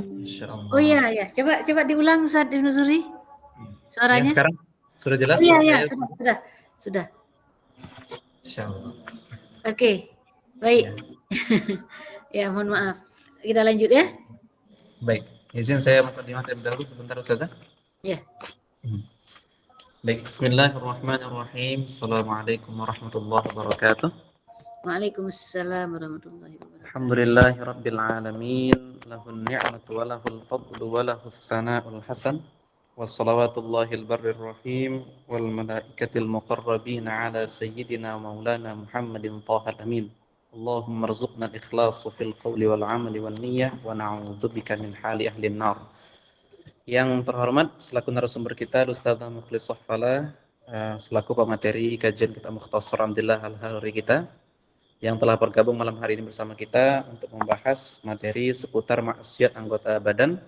Oh Insyaallah. iya. Coba diulang Ustaz Ibnu Zuhri Yang suaranya. sekarang sudah jelas Oh iya, suara saya? sudah. Insyaallah. Oke, baik. Ya. Ya, mohon maaf. Kita lanjut ya. Baik. Izin saya mukadimah terlebih dahulu sebentar Ustazah. Ya. Baik, bismillahirrahmanirrahim. Assalamualaikum warahmatullahi wabarakatuh. Waalaikumsalam warahmatullahi wabarakatuh. Alhamdulillahi rabbil alamin. Lahun ni'matu wa lahul fadlu wa lahus sana'ul hasan. Wa salawatullahil barrir rahim wal malaikatil muqarrabin ala sayyidina maulana Muhammadin tahal amin. Allahumma rzuqna al-ikhlas fil qawli wal amali wal niyyah wa na'udzubika min hali ahli nar. Yang terhormat selaku narasumber kita Ustazah Mukhlisah Fala, selaku pemateri kajian kita Mukhtasar Alhamdulillah Al-Haruri kita yang telah bergabung malam hari ini bersama kita untuk membahas materi seputar maksiat anggota badan.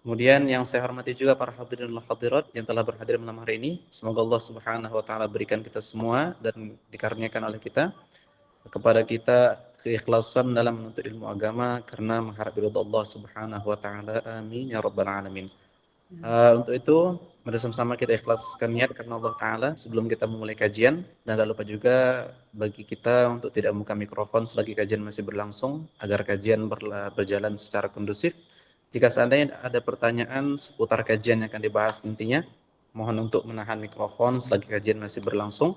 Kemudian yang saya hormati juga para hadirin dan hadirat yang telah berhadir malam hari ini. Semoga Allah Subhanahu wa taala berikan kita semua dan dikaruniakan oleh kita kepada kita keikhlasan dalam menuntut ilmu agama karena mengharap ridha Allah Subhanahu wa taala. Amin ya rabbal alamin. Untuk itu, mari sama-sama kita ikhlaskan niat karena Allah Ta'ala sebelum kita memulai kajian. Dan tak lupa juga bagi kita untuk tidak membuka mikrofon selagi kajian masih berlangsung, agar kajian berjalan secara kondusif. Jika seandainya ada pertanyaan seputar kajian yang akan dibahas nantinya, mohon untuk menahan mikrofon selagi kajian masih berlangsung,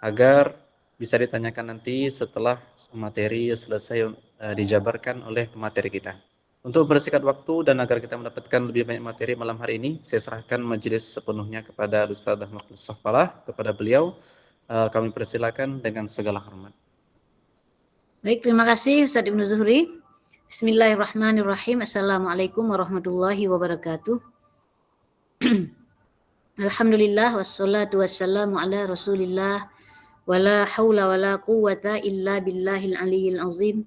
agar bisa ditanyakan nanti setelah materi selesai dijabarkan oleh pemateri kita. Untuk bersingkat waktu dan agar kita mendapatkan lebih banyak materi malam hari ini, saya serahkan majelis sepenuhnya kepada Ustazah Mukhlisah Falah. Kepada beliau, kami persilakan dengan segala hormat. Baik, terima kasih Ustaz Ibnu Zuhri. Bismillahirrahmanirrahim. Assalamualaikum warahmatullahi wabarakatuh. Alhamdulillah wassalatu wassalamu ala Rasulillah wala haula wala quwwata illa billahil aliyyil azim.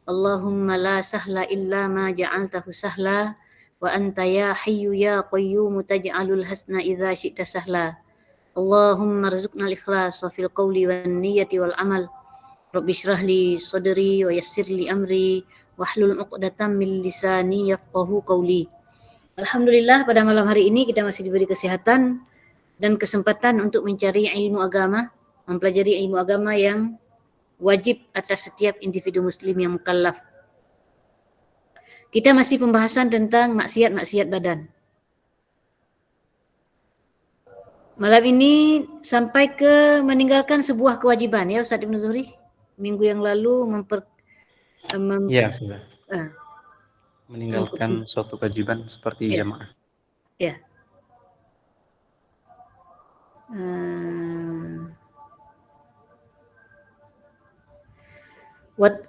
Allahumma la sahla illa ma ja'altahu sahla wa anta ya hayyu ya qayyum taj'alul hasna idza syi'ta sahla. Allahumma rzuqna al-ikhlas fil qawli wan niyyati wal amal. Rabbi shrah li sadri wa yassir li amri wahlul 'uqdatam min lisani yafqahu qawli. Alhamdulillah pada malam hari ini kita masih diberi kesehatan dan kesempatan untuk mencari ilmu agama, mempelajari ilmu agama yang wajib atas setiap individu muslim yang mukallaf. Kita masih pembahasan tentang maksiat-maksiat badan. Malam ini sampai ke meninggalkan sebuah kewajiban ya Ustaz Ibnu Zuhri. Minggu yang lalu Ya, sudah. Meninggalkan suatu kewajiban seperti jamaah. Ya.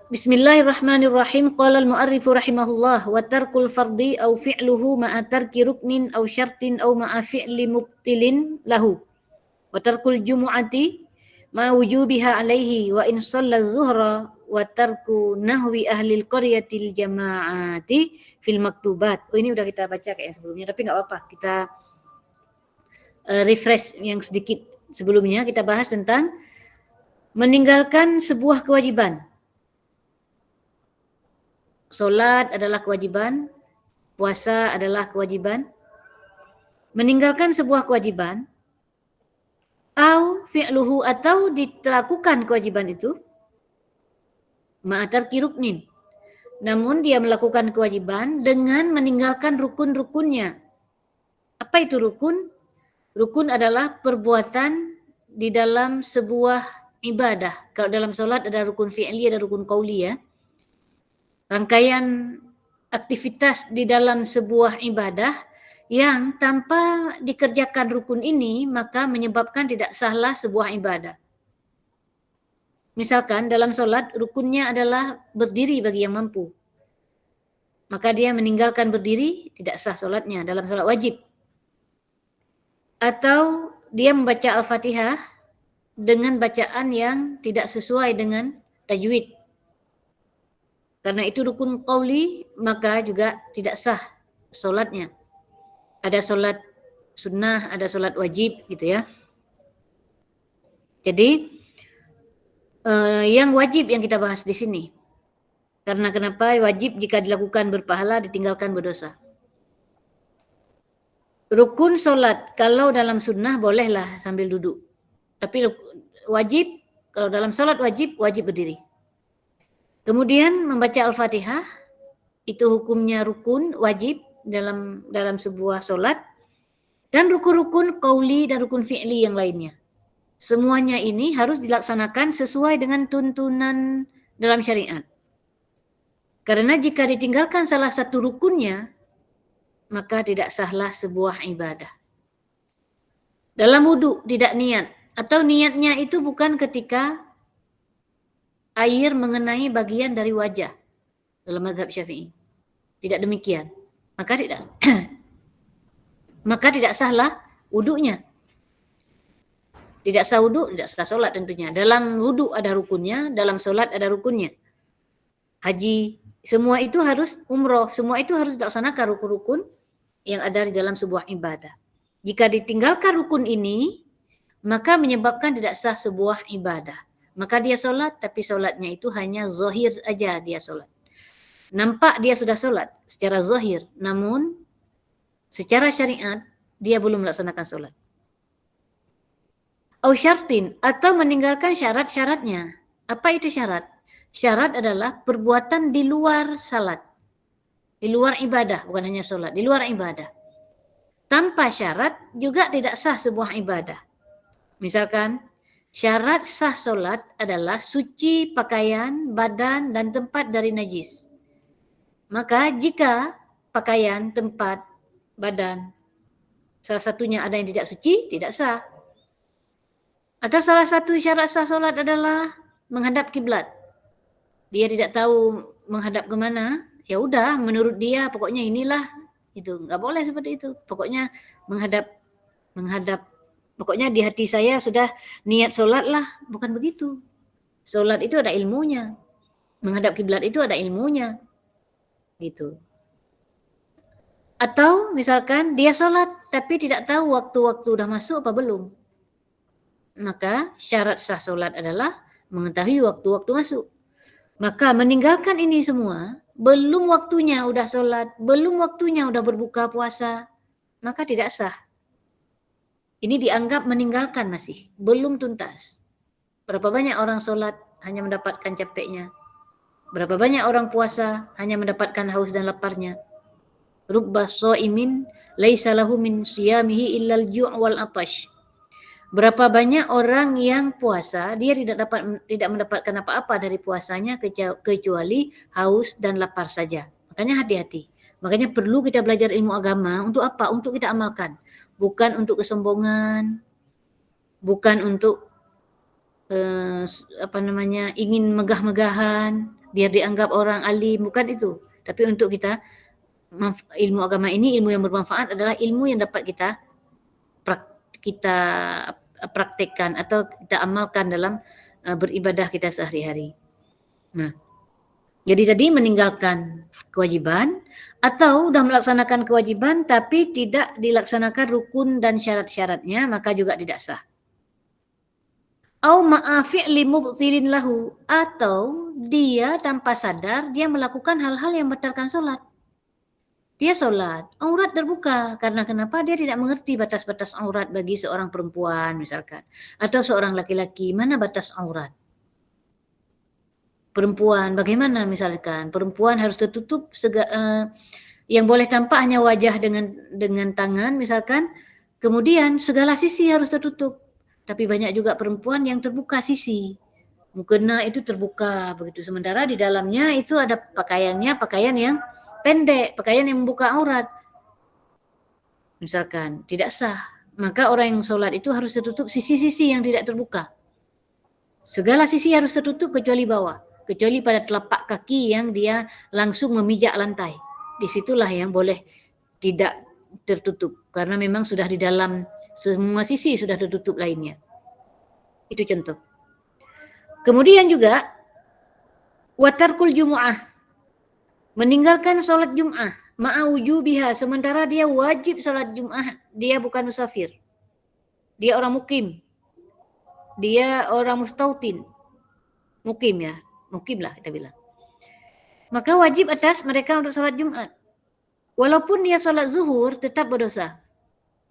Bismillahirrahmanirrahim. Qala al-mu'arrifu rahimahullah wa tarkul fardhi aw fi'luhu ma'a tarki ruknin aw syartin aw ma'a fi'li mubtilin lahu. Wa tarkul jumu'ati ma'a wujubiha alaihi wa in shalla zuhra wa tarku nahwi ahli al-qaryatil jama'ati fil maktubat. Oh, ini udah kita baca kayak sebelumnya tapi enggak apa-apa. Kita refresh yang sedikit sebelumnya. Kita bahas tentang meninggalkan sebuah kewajiban. Solat adalah kewajiban, puasa adalah kewajiban. Meninggalkan sebuah kewajiban, au fi'luhu atau dilakukan kewajiban itu, ma'atarki ruknin. Namun dia melakukan kewajiban dengan meninggalkan rukun-rukunnya. Apa itu rukun? Rukun adalah perbuatan di dalam sebuah ibadah. Kalau dalam solat ada rukun fi'li, ada rukun qauli ya. Rangkaian aktivitas di dalam sebuah ibadah yang tanpa dikerjakan rukun ini maka menyebabkan tidak sahlah sebuah ibadah. Misalkan dalam solat rukunnya adalah berdiri bagi yang mampu. Maka dia meninggalkan berdiri, tidak sah solatnya dalam solat wajib. Atau dia membaca Al-Fatihah dengan bacaan yang tidak sesuai dengan tajwid. Karena itu rukun qauli, maka juga tidak sah solatnya. Ada solat sunnah, ada solat wajib gitu ya. Jadi yang wajib yang kita bahas di sini. Karena kenapa? Wajib jika dilakukan berpahala, ditinggalkan berdosa. Rukun solat, kalau dalam sunnah bolehlah sambil duduk. Tapi wajib, kalau dalam solat wajib berdiri. Kemudian membaca Al-Fatihah, itu hukumnya rukun, wajib dalam sebuah solat. Dan rukun-rukun qauli dan rukun fi'li yang lainnya. Semuanya ini harus dilaksanakan sesuai dengan tuntunan dalam syariat. Karena jika ditinggalkan salah satu rukunnya, maka tidak sahlah sebuah ibadah. Dalam wudu tidak niat, atau niatnya itu bukan ketika air mengenai bagian dari wajah dalam mazhab Syafi'i. Tidak demikian. Maka tidak sahlah wudunya. Tidak sah wudu, tidak sah solat tentunya. Dalam wudu ada rukunnya, dalam solat ada rukunnya. Haji, semua itu harus umroh, semua itu harus dilaksanakan rukun-rukun yang ada di dalam sebuah ibadah. Jika ditinggalkan rukun ini, maka menyebabkan tidak sah sebuah ibadah. Maka dia solat, tapi solatnya itu hanya zahir aja dia solat. Nampak dia sudah solat secara zahir, namun secara syariat dia belum melaksanakan solat. Au syartin, atau meninggalkan syarat-syaratnya. Apa itu syarat? Syarat adalah perbuatan di luar salat, di luar ibadah, bukan hanya solat, di luar ibadah. Tanpa syarat juga tidak sah sebuah ibadah. Misalkan syarat sah solat adalah suci pakaian, badan, dan tempat dari najis. Maka jika pakaian, tempat, badan, salah satunya ada yang tidak suci, tidak sah. Atau salah satu syarat sah solat adalah menghadap kiblat. Dia tidak tahu menghadap kemana, ya udah menurut dia pokoknya inilah, itu nggak boleh seperti itu. Pokoknya menghadap, pokoknya di hati saya sudah niat solat lah, bukan begitu. Solat itu ada ilmunya, menghadap kiblat itu ada ilmunya, gitu. Atau misalkan dia solat tapi tidak tahu waktu-waktu udah masuk apa belum. Maka syarat sah solat adalah mengetahui waktu-waktu masuk. Maka meninggalkan ini semua, belum waktunya udah solat, belum waktunya udah berbuka puasa, maka tidak sah. Ini dianggap meninggalkan masih, belum tuntas. Berapa banyak orang solat hanya mendapatkan capeknya. Berapa banyak orang puasa hanya mendapatkan haus dan laparnya. Rubba sha'imin laisa lahu min siyamihi illal ju' wal atash. Berapa banyak orang yang puasa, dia tidak mendapatkan apa-apa dari puasanya kecuali haus dan lapar saja. Makanya hati-hati. Makanya perlu kita belajar ilmu agama untuk apa? Untuk kita amalkan. Bukan untuk kesombongan, bukan untuk ingin megah-megahan, biar dianggap orang alim, bukan itu. Tapi untuk kita, ilmu agama ini, ilmu yang bermanfaat adalah ilmu yang dapat kita praktekkan atau kita amalkan dalam beribadah kita sehari-hari. Nah, jadi tadi meninggalkan kewajiban atau sudah melaksanakan kewajiban tapi tidak dilaksanakan rukun dan syarat-syaratnya, maka juga tidak sah. Au ma'a fi'li mubtilin lahu, atau dia tanpa sadar dia melakukan hal-hal yang membatalkan solat. Dia solat, aurat terbuka. Karena kenapa? Dia tidak mengerti batas-batas aurat bagi seorang perempuan misalkan. Atau seorang laki-laki, mana batas aurat? Perempuan, bagaimana misalkan? Perempuan harus tertutup, yang boleh tampak hanya wajah dengan tangan misalkan. Kemudian segala sisi harus tertutup. Tapi banyak juga perempuan yang terbuka sisi. Mukena itu terbuka begitu. Sementara di dalamnya itu ada pakaiannya, pakaian yang pendek, pakaian yang membuka aurat. Misalkan tidak sah, maka orang yang sholat itu harus tertutup sisi-sisi yang tidak terbuka. Segala sisi harus tertutup kecuali bawah, kecuali pada telapak kaki yang dia langsung memijak lantai. Disitulah yang boleh tidak tertutup, karena memang sudah di dalam semua sisi sudah tertutup lainnya. Itu contoh. Kemudian juga watarkul jumu'ah, meninggalkan sholat Jum'ah ma'awujubiha, sementara dia wajib sholat Jum'ah, dia bukan musafir, dia orang mukim, dia orang mustautin, mukim ya, mukim lah kita bilang. maka wajib atas mereka untuk sholat Jumat. Walaupun dia sholat zuhur, tetap berdosa.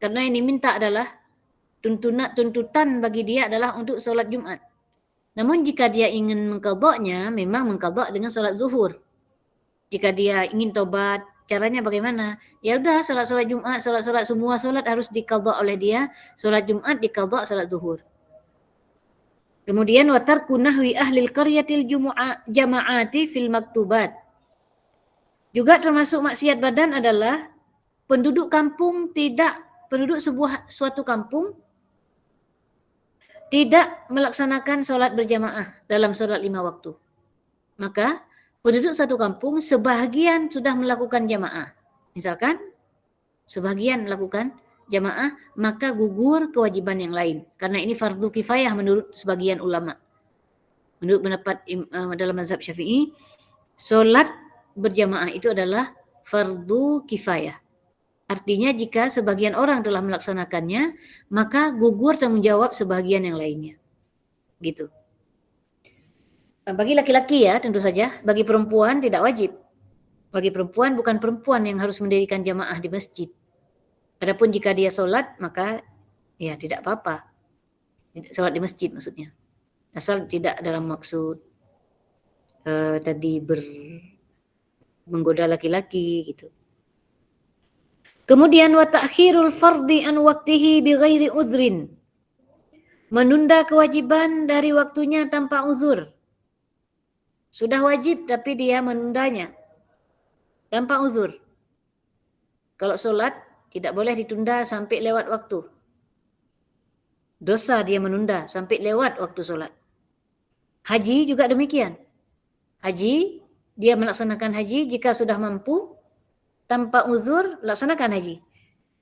Karena yang diminta adalah tuntutan bagi dia adalah untuk sholat Jumat. Namun jika dia ingin mengqadha'nya, memang mengqadha' dengan sholat zuhur. Jika dia ingin tobat, caranya bagaimana? Ya udah, sholat Jumat, semua sholat harus diqadha' oleh dia. Sholat Jumat diqadha' sholat zuhur. Kemudian watarku nahwi ahlil qaryatil jama'ati fil maktubat. Juga termasuk maksiat badan adalah penduduk suatu kampung tidak melaksanakan sholat berjamaah dalam sholat 5 waktu. Maka penduduk satu kampung sebahagian sudah melakukan jamaah. Misalkan sebahagian melakukan jamaah, maka gugur kewajiban yang lain. Karena ini fardu kifayah menurut sebagian ulama. Menurut pendapat dalam mazhab Syafi'i, sholat berjamaah itu adalah fardu kifayah. Artinya jika sebagian orang telah melaksanakannya, maka gugur tanggung jawab sebagian yang lainnya. Gitu. Bagi laki-laki ya tentu saja, bagi perempuan tidak wajib. Bagi perempuan bukan perempuan yang harus mendirikan jamaah di masjid. Adapun jika dia sholat, maka ya tidak apa-apa. Sholat di masjid maksudnya. Asal tidak dalam maksud tadi menggoda laki-laki gitu. Kemudian wa ta'khirul fardhi an waqtihi bighairi udhrin. Menunda kewajiban dari waktunya tanpa uzur. Sudah wajib tapi dia menundanya tanpa uzur. Kalau sholat tidak boleh ditunda sampai lewat waktu. Dosa dia menunda sampai lewat waktu sholat. Haji juga demikian. Haji, dia melaksanakan haji jika sudah mampu, tanpa uzur, laksanakan haji.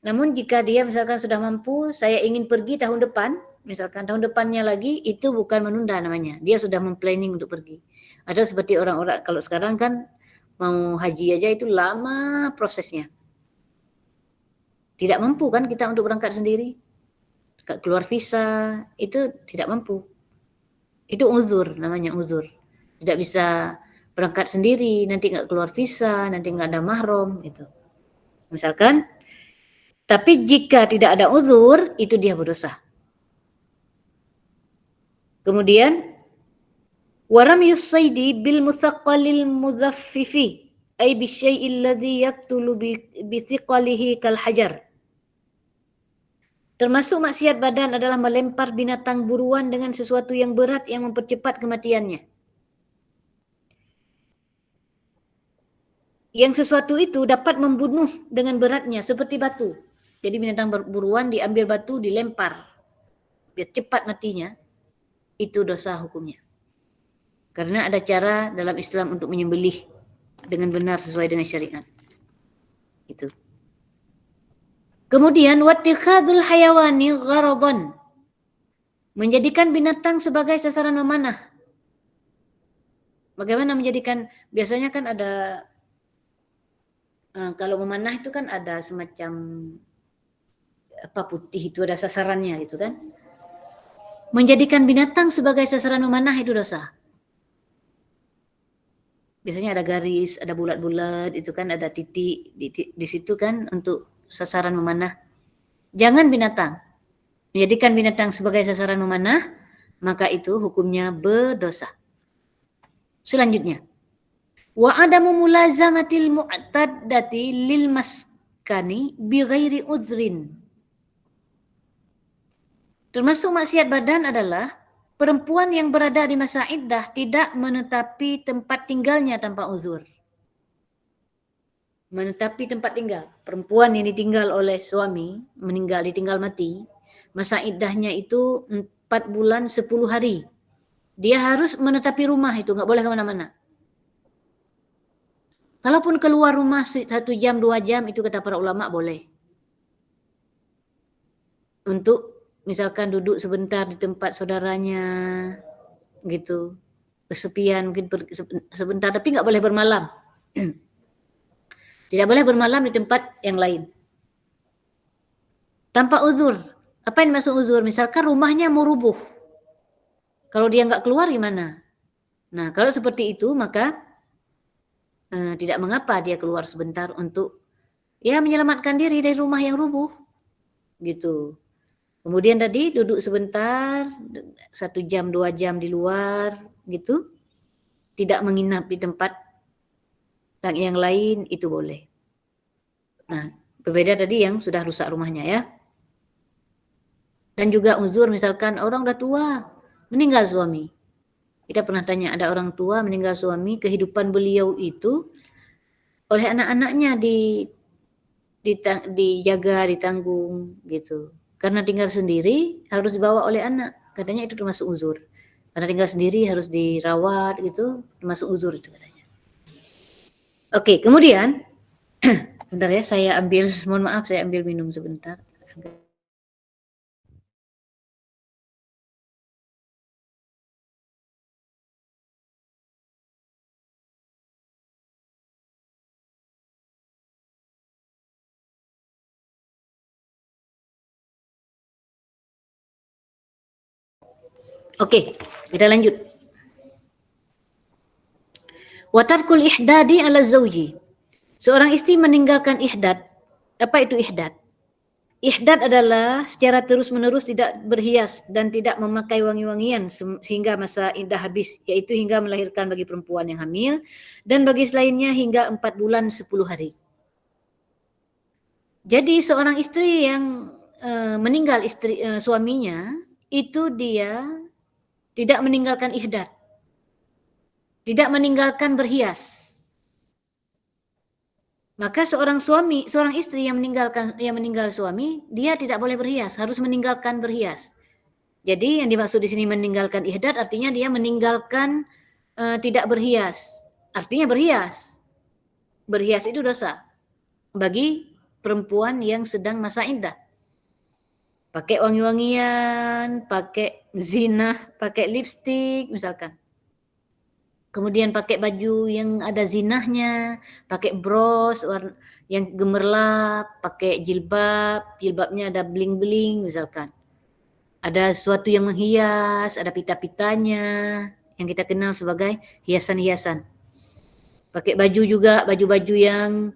Namun jika dia misalkan sudah mampu, saya ingin pergi tahun depan, misalkan tahun depannya lagi, itu bukan menunda namanya. Dia sudah memplanning untuk pergi. Ada seperti orang-orang, kalau sekarang kan mau haji aja itu lama prosesnya. Tidak mampu kan kita untuk berangkat sendiri. Keluar visa, itu tidak mampu. Itu uzur, namanya uzur. Tidak bisa berangkat sendiri, nanti nggak keluar visa, nanti nggak ada mahram, itu. Misalkan, tapi jika tidak ada uzur, itu dia berdosa. Kemudian, waram yusaidi bil muthaqqalil muzaffifi, ay bisyai'il ladzi yaqtulu bi thiqalihi kal hajar. Termasuk maksiat badan adalah melempar binatang buruan dengan sesuatu yang berat yang mempercepat kematiannya. Yang sesuatu itu dapat membunuh dengan beratnya seperti batu. Jadi binatang buruan diambil batu, dilempar. Biar cepat matinya. Itu dosa hukumnya. Karena ada cara dalam Islam untuk menyembelih dengan benar sesuai dengan syariat. Itu. Kemudian wattikhadul hayawani gharadan. Menjadikan binatang sebagai sasaran memanah. Bagaimana menjadikan, biasanya kan ada kalau memanah itu kan ada semacam apa putih itu ada sasarannya gitu kan. Menjadikan binatang sebagai sasaran memanah itu dosa. Biasanya ada garis, ada bulat-bulat, itu kan ada titik di situ kan untuk sasaran memanah. Jangan binatang. Menjadikan binatang sebagai sasaran memanah, maka itu hukumnya berdosa. Selanjutnya, wa adamu mulazamatil mu'taddati lil maskani bi ghairi udhrin. Termasuk maksiat badan adalah perempuan yang berada di masa iddah tidak menetapi tempat tinggalnya tanpa uzur. Menetapi tempat tinggal. Perempuan yang ditinggal oleh suami, ditinggal mati, masa iddahnya itu 4 bulan 10 hari. Dia harus menetapi rumah itu, nggak boleh kemana-mana. Kalaupun keluar rumah 1 jam, 2 jam, itu kata para ulama boleh. Untuk misalkan duduk sebentar di tempat saudaranya, gitu. Kesepian mungkin sebentar, tapi nggak boleh bermalam. Tidak boleh bermalam di tempat yang lain. Tanpa uzur. Apa yang masuk uzur? Misalkan rumahnya mau rubuh. Kalau dia nggak keluar gimana? Nah, kalau seperti itu maka tidak mengapa dia keluar sebentar untuk ya menyelamatkan diri dari rumah yang rubuh, gitu. Kemudian tadi duduk sebentar, 1 jam 2 jam di luar, gitu. Tidak menginap di tempat yang lain, itu boleh. Nah, berbeda tadi yang sudah rusak rumahnya ya. Dan juga uzur, misalkan orang udah tua, meninggal suami. Kita pernah tanya, ada orang tua meninggal suami, kehidupan beliau itu oleh anak-anaknya dijaga, ditanggung gitu. Karena tinggal sendiri harus dibawa oleh anak. Katanya itu termasuk uzur. Karena tinggal sendiri harus dirawat gitu, termasuk uzur itu katanya. Oke, kemudian bentar ya, saya ambil, mohon maaf saya ambil minum sebentar. Oke, kita lanjut. Watarkul ihdadi ala zauji. Seorang istri meninggalkan ihdad. Apa itu ihdad? Ihdad adalah secara terus-menerus tidak berhias dan tidak memakai wangi-wangian sehingga masa iddah habis, yaitu hingga melahirkan bagi perempuan yang hamil dan bagi selainnya hingga 4 bulan 10 hari. Jadi seorang istri yang meninggal suaminya, itu dia tidak meninggalkan ihdad, tidak meninggalkan berhias. Maka seorang istri yang meninggal suami, dia tidak boleh berhias, harus meninggalkan berhias. Jadi yang dimaksud di sini meninggalkan ihdad artinya dia meninggalkan tidak berhias. Artinya berhias. Berhias itu dosa bagi perempuan yang sedang masa iddah. Pakai wangi-wangian, pakai zina, pakai lipstik misalkan. Kemudian pakai baju yang ada zinahnya, pakai bros yang gemerlap, pakai jilbabnya ada bling-bling misalkan. Ada sesuatu yang menghias, ada pita-pitanya yang kita kenal sebagai hiasan-hiasan. Pakai baju juga, baju-baju yang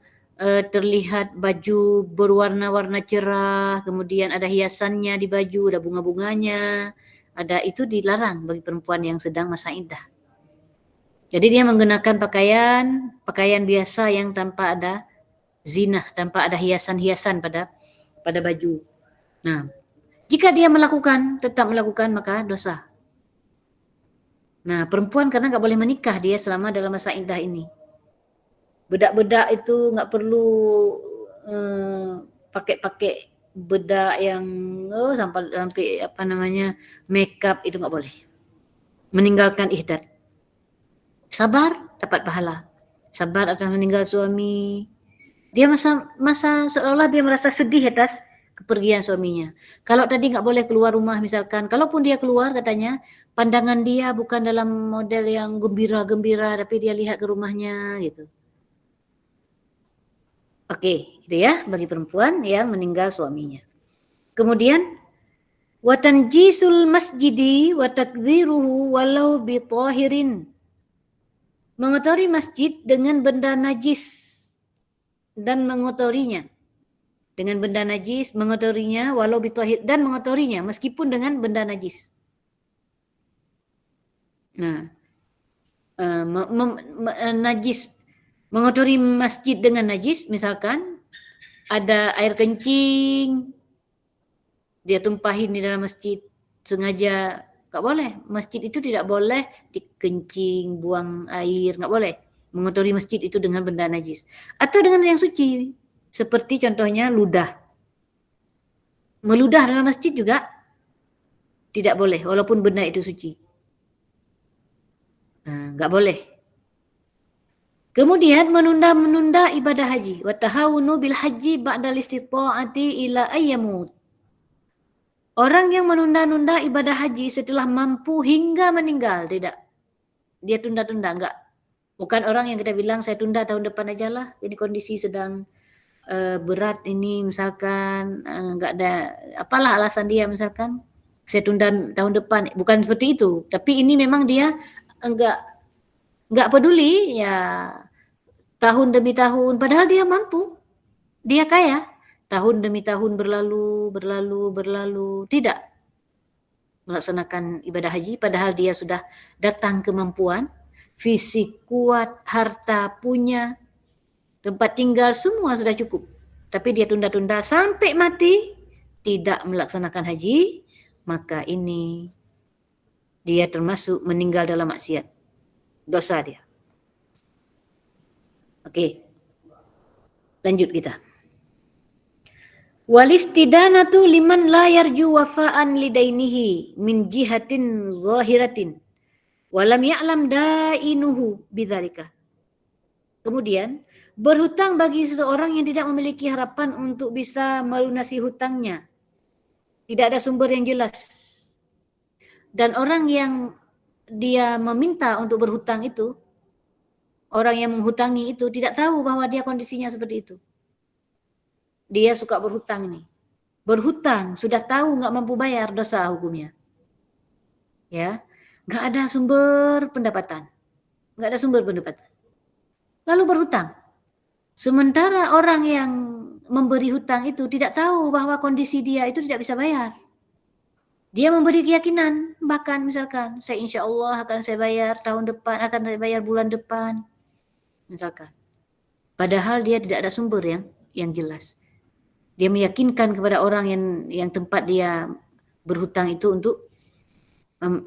terlihat baju berwarna-warna cerah, kemudian ada hiasannya di baju, ada bunga-bunganya, itu dilarang bagi perempuan yang sedang masa iddah. Jadi dia menggunakan pakaian biasa yang tanpa ada zinah, tanpa ada hiasan-hiasan pada baju. Nah, jika dia tetap melakukan maka dosa. Nah, perempuan karena nggak boleh menikah dia selama dalam masa iddah ini. Bedak-bedak itu nggak perlu pakai bedak yang sampai apa namanya makeup, itu nggak boleh. Meninggalkan ihdad. Sabar dapat pahala. Sabar atas meninggal suami. Dia masa seolah dia merasa sedih atas kepergian suaminya. Kalau tadi nggak boleh keluar rumah misalkan, kalaupun dia keluar katanya pandangan dia bukan dalam model yang gembira-gembira, tapi dia lihat ke rumahnya gitu. Oke, itu ya bagi perempuan yang meninggal suaminya. Kemudian watanjisul masjidi wa takdziruhu walau bi tahirin. Mengotori masjid dengan benda najis dan mengotorinya. Dengan benda najis, mengotorinya walau bi tahir, dan mengotorinya meskipun dengan benda najis. Nah, najis, mengotori masjid dengan najis, misalkan ada air kencing, dia tumpahin di dalam masjid, sengaja, nggak boleh. Masjid itu tidak boleh dikencing, buang air, nggak boleh. Mengotori masjid itu dengan benda najis. Atau dengan yang suci, seperti contohnya ludah. Meludah dalam masjid juga tidak boleh, walaupun benda itu suci. Nggak boleh. Kemudian menunda ibadah haji. Wa tahawunu bil haji ba'dal istita'ati ila ayyamut. Orang yang menunda-nunda ibadah haji setelah mampu hingga meninggal, tidak. Dia tunda-tunda, enggak. Bukan orang yang kita bilang saya tunda tahun depan aja lah, ini kondisi sedang berat ini misalkan, enggak ada apalah alasan dia misalkan, saya tunda tahun depan. Bukan seperti itu, tapi ini memang dia enggak peduli ya, tahun demi tahun, padahal dia mampu, dia kaya. Tahun demi tahun berlalu, tidak melaksanakan ibadah haji, padahal dia sudah datang kemampuan, fisik kuat, harta punya, tempat tinggal semua sudah cukup. Tapi dia tunda-tunda sampai mati, tidak melaksanakan haji, maka ini dia termasuk meninggal dalam maksiat. Dosa dia. Oke. Lanjut kita. Walistidanatu liman la yarju wafa'an lidainihi min jihatin zahiratin walam ya'lam da'inuhu bidzalika. Kemudian, berhutang bagi seseorang yang tidak memiliki harapan untuk bisa melunasi hutangnya. Tidak ada sumber yang jelas. Dan orang yang dia meminta untuk berhutang itu, orang yang menghutangi itu tidak tahu bahwa dia kondisinya seperti itu. Dia suka berhutang nih. Berhutang, sudah tahu nggak mampu bayar, dosa hukumnya. Ya, nggak ada sumber pendapatan. Nggak ada sumber pendapatan. Lalu berhutang. Sementara orang yang memberi hutang itu tidak tahu bahwa kondisi dia itu tidak bisa bayar. Dia memberi keyakinan, bahkan misalkan, saya insya Allah akan saya bayar tahun depan, akan saya bayar bulan depan, misalkan. Padahal dia tidak ada sumber yang jelas. Dia meyakinkan kepada orang yang tempat dia berhutang itu untuk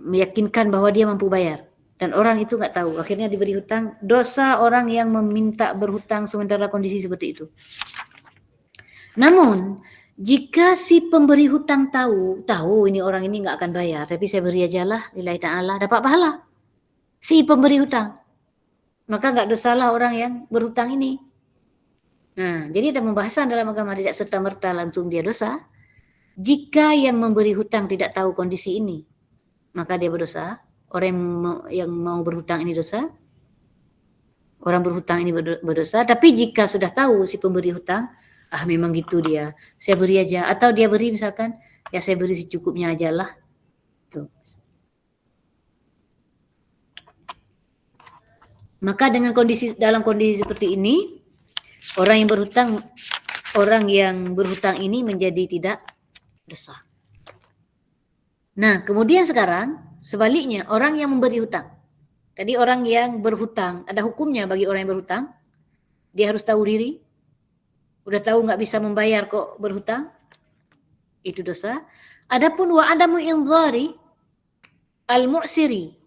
meyakinkan bahwa dia mampu bayar. Dan orang itu nggak tahu, akhirnya diberi hutang. Dosa orang yang meminta berhutang sementara kondisi seperti itu. Namun, jika si pemberi hutang tahu ini orang ini nggak akan bayar, tapi saya beri aja lah, lillahi ta'ala, dapat pahala. Si pemberi hutang. Maka nggak dosalah orang yang berhutang ini. Nah, jadi ada pembahasan dalam agama, tidak serta-merta langsung dia dosa. Jika yang memberi hutang tidak tahu kondisi ini, maka dia berdosa. Orang yang mau berhutang ini dosa. Orang berhutang ini berdosa. Tapi jika sudah tahu si pemberi hutang, memang gitu dia, saya beri aja. Atau dia beri misalkan, ya saya beri secukupnya aja lah. Tuh. Maka dalam kondisi seperti ini, orang yang berhutang ini menjadi tidak dosa. Nah, kemudian sekarang sebaliknya, orang yang memberi hutang. Tadi orang yang berhutang, ada hukumnya bagi orang yang berhutang. Dia harus tahu diri. Udah tahu nggak bisa membayar kok berhutang. Itu dosa. Adapun wa adamu inzari al-mu'siri,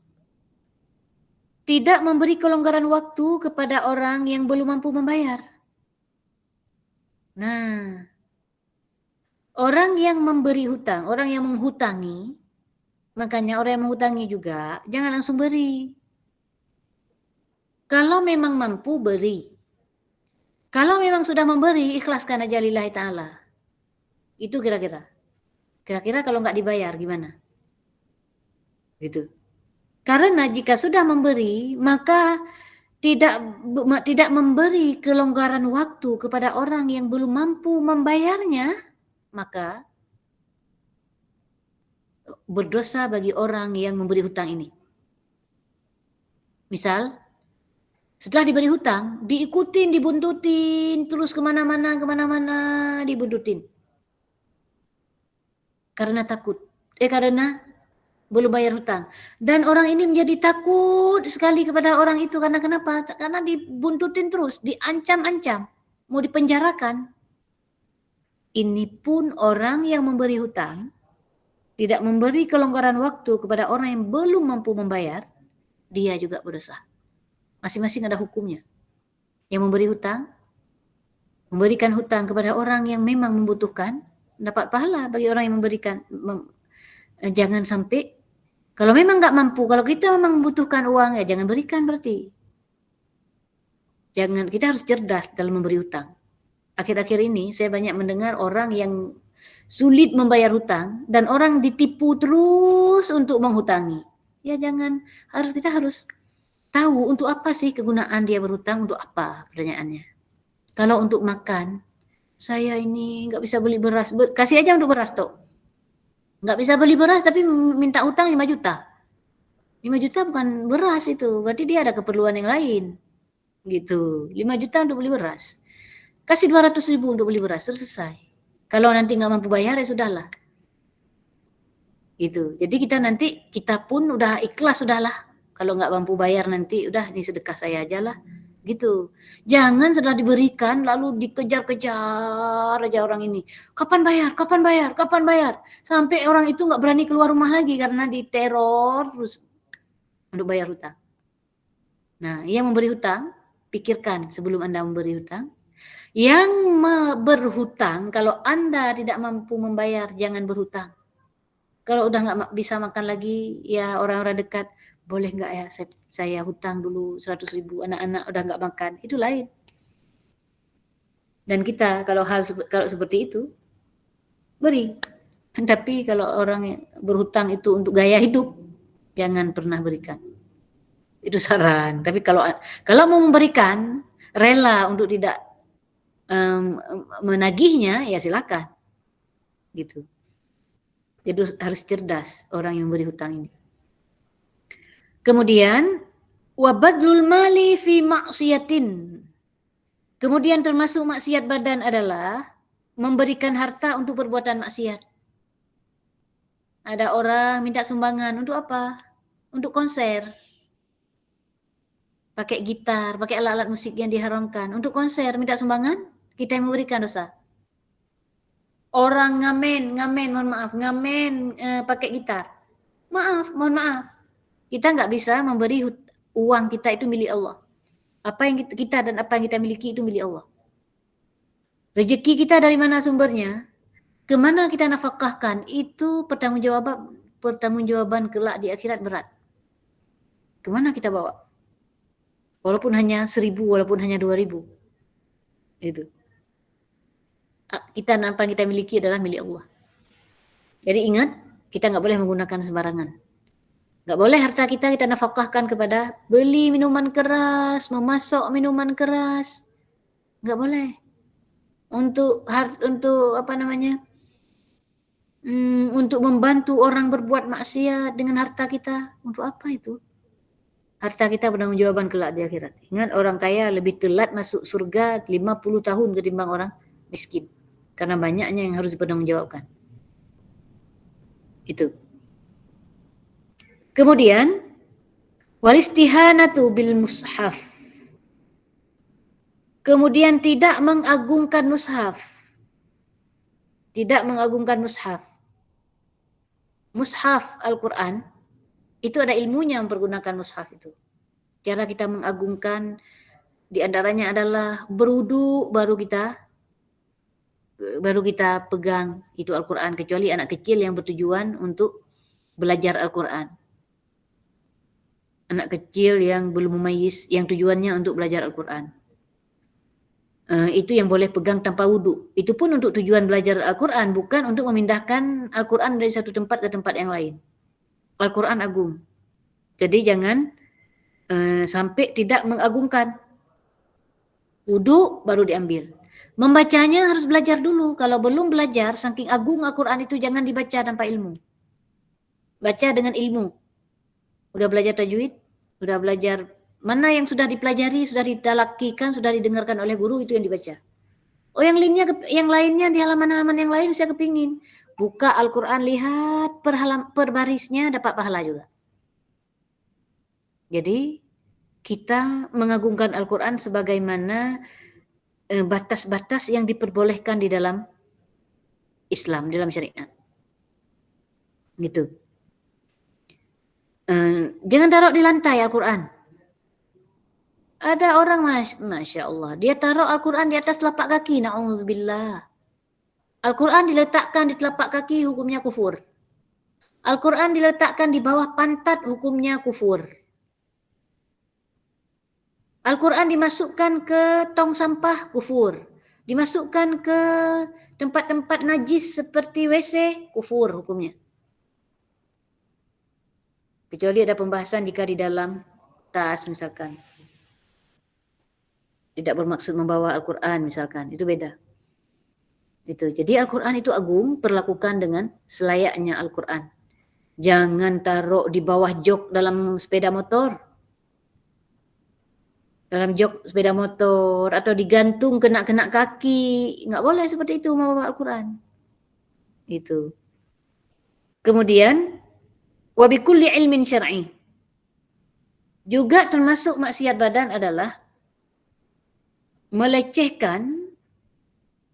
tidak memberi kelonggaran waktu kepada orang yang belum mampu membayar. Nah, orang yang memberi hutang, orang yang menghutangi, makanya orang yang menghutangi juga jangan langsung beri. Kalau memang mampu, beri. Kalau memang sudah memberi, ikhlaskan aja lillahi ta'ala. Itu kira-kira. Kira-kira kalau nggak dibayar gimana? Gitu. Karena jika sudah memberi, maka tidak memberi kelonggaran waktu kepada orang yang belum mampu membayarnya, maka berdosa bagi orang yang memberi hutang ini. Misal, setelah diberi hutang, diikutin, dibuntutin, terus kemana-mana, dibuntutin. Karena takut. Karena belum bayar hutang. Dan orang ini menjadi takut sekali kepada orang itu. Karena kenapa? Karena dibuntutin terus, diancam-ancam, mau dipenjarakan. Ini pun orang yang memberi hutang, tidak memberi kelonggaran waktu kepada orang yang belum mampu membayar, dia juga berdosa. Masing-masing ada hukumnya. Yang memberi hutang, memberikan hutang kepada orang yang memang membutuhkan, dapat pahala bagi orang yang memberikan. Jangan sampai, kalau memang nggak mampu, kalau kita memang membutuhkan uang, ya jangan berikan berarti. Kita harus cerdas dalam memberi hutang. Akhir-akhir ini saya banyak mendengar orang yang sulit membayar hutang dan orang ditipu terus untuk menghutangi. Ya kita harus tahu untuk apa sih kegunaan dia berhutang, untuk apa pertanyaannya. Kalau untuk makan, saya ini nggak bisa beli beras, kasih aja untuk beras toh. Nggak bisa beli beras tapi minta utang 5 juta. 5 juta bukan beras itu, berarti dia ada keperluan yang lain. gitu. 5 juta untuk beli beras. Kasih 200.000 untuk beli beras, selesai. Kalau nanti nggak mampu bayar ya sudahlah. Gitu. Jadi kita pun udah ikhlas sudahlah. Kalau nggak mampu bayar nanti udah ini sedekah saya aja lah. Gitu. Jangan setelah diberikan lalu dikejar-kejar aja orang ini. Kapan bayar? Kapan bayar? Kapan bayar? Sampai orang itu nggak berani keluar rumah lagi karena diteror terus untuk bayar hutang. Nah, yang memberi hutang, pikirkan sebelum Anda memberi hutang. Yang berhutang, kalau Anda tidak mampu membayar, jangan berhutang. Kalau udah nggak bisa makan lagi, ya orang-orang dekat, boleh nggak ya saya hutang dulu 100.000, anak-anak udah nggak makan, itu lain. Dan kita kalau seperti itu, beri. Tapi kalau orang yang berhutang itu untuk gaya hidup, jangan pernah berikan. Itu saran. Tapi kalau mau memberikan, rela untuk tidak menagihnya, ya silakan. Gitu. Jadi harus cerdas orang yang beri hutang ini. Kemudian wabadlul mali fi maksiatin. Kemudian termasuk maksiat badan adalah memberikan harta untuk perbuatan maksiat. Ada orang minta sumbangan untuk apa? Untuk konser. Pakai gitar, pakai alat-alat musik yang diharamkan. Untuk konser minta sumbangan, kita yang memberikan dosa. Orang ngamen, pakai gitar. Mohon maaf. Kita nggak bisa memberi uang kita itu milik Allah. Apa yang kita dan apa yang kita miliki itu milik Allah. Rezeki kita dari mana sumbernya? Kemana kita nafkahkan? Itu pertanggungjawaban kelak di akhirat berat. Kemana kita bawa? Walaupun hanya 1.000, walaupun hanya 2.000. Itu. Kita dan apa yang kita miliki adalah milik Allah. Jadi ingat, kita nggak boleh menggunakan sembarangan. Nggak boleh harta kita nafkahkan kepada beli minuman keras, memasak minuman keras. Nggak boleh. Untuk untuk membantu orang berbuat maksiat dengan harta kita. Untuk apa itu? Harta kita bertanggung-jawaban kelak di akhirat. Ingat, orang kaya lebih telat masuk surga 50 tahun ketimbang orang miskin. Karena banyaknya yang harus dipertanggungjawabkan. Itu. Kemudian walistihanatu bil mushaf. Kemudian tidak mengagungkan mushaf. Tidak mengagungkan mushaf. Mushaf Al-Quran itu ada ilmunya mempergunakan mushaf itu. Cara kita mengagungkan di antaranya adalah berwudu baru kita pegang itu Al-Quran, kecuali anak kecil yang bertujuan untuk belajar Al-Quran. Anak kecil yang belum memayyiz, yang tujuannya untuk belajar Al-Quran. Itu yang boleh pegang tanpa wudu. Itu pun untuk tujuan belajar Al-Quran, bukan untuk memindahkan Al-Quran dari satu tempat ke tempat yang lain. Al-Quran agung. Jadi jangan sampai tidak mengagungkan. Wudu baru diambil. Membacanya harus belajar dulu. Kalau belum belajar, saking agung Al-Quran itu jangan dibaca tanpa ilmu. Baca dengan ilmu. Udah belajar tajwid, udah belajar mana yang sudah dipelajari, sudah ditalakikan, sudah didengarkan oleh guru, itu yang dibaca. Oh, yang lainnya di halaman-halaman yang lain saya kepingin. Buka Al-Quran, lihat per barisnya, dapat pahala juga. Jadi kita mengagungkan Al-Quran sebagaimana batas-batas yang diperbolehkan di dalam Islam, dalam syariat. Gitu. Jangan taruh di lantai Al-Quran. Ada orang, Masya Allah, dia taruh Al-Quran di atas telapak kaki, na'udzubillah. Al-Quran diletakkan di telapak kaki, hukumnya kufur. Al-Quran diletakkan di bawah pantat, hukumnya kufur. Al-Quran dimasukkan ke tong sampah, kufur. Dimasukkan ke tempat-tempat najis seperti WC, kufur hukumnya. Kecuali ada pembahasan jika di dalam tas misalkan. Tidak bermaksud membawa Al-Quran misalkan, itu beda. Itu. Jadi Al-Quran itu agung, perlakukan dengan selayaknya Al-Quran. Jangan taruh di bawah jok dalam sepeda motor. dalam jok sepeda motor atau digantung kena kaki, nggak boleh seperti itu membawa Al-Quran. Itu. Kemudian wa bikulli ilmin syar'i. Juga termasuk maksiat badan adalah melecehkan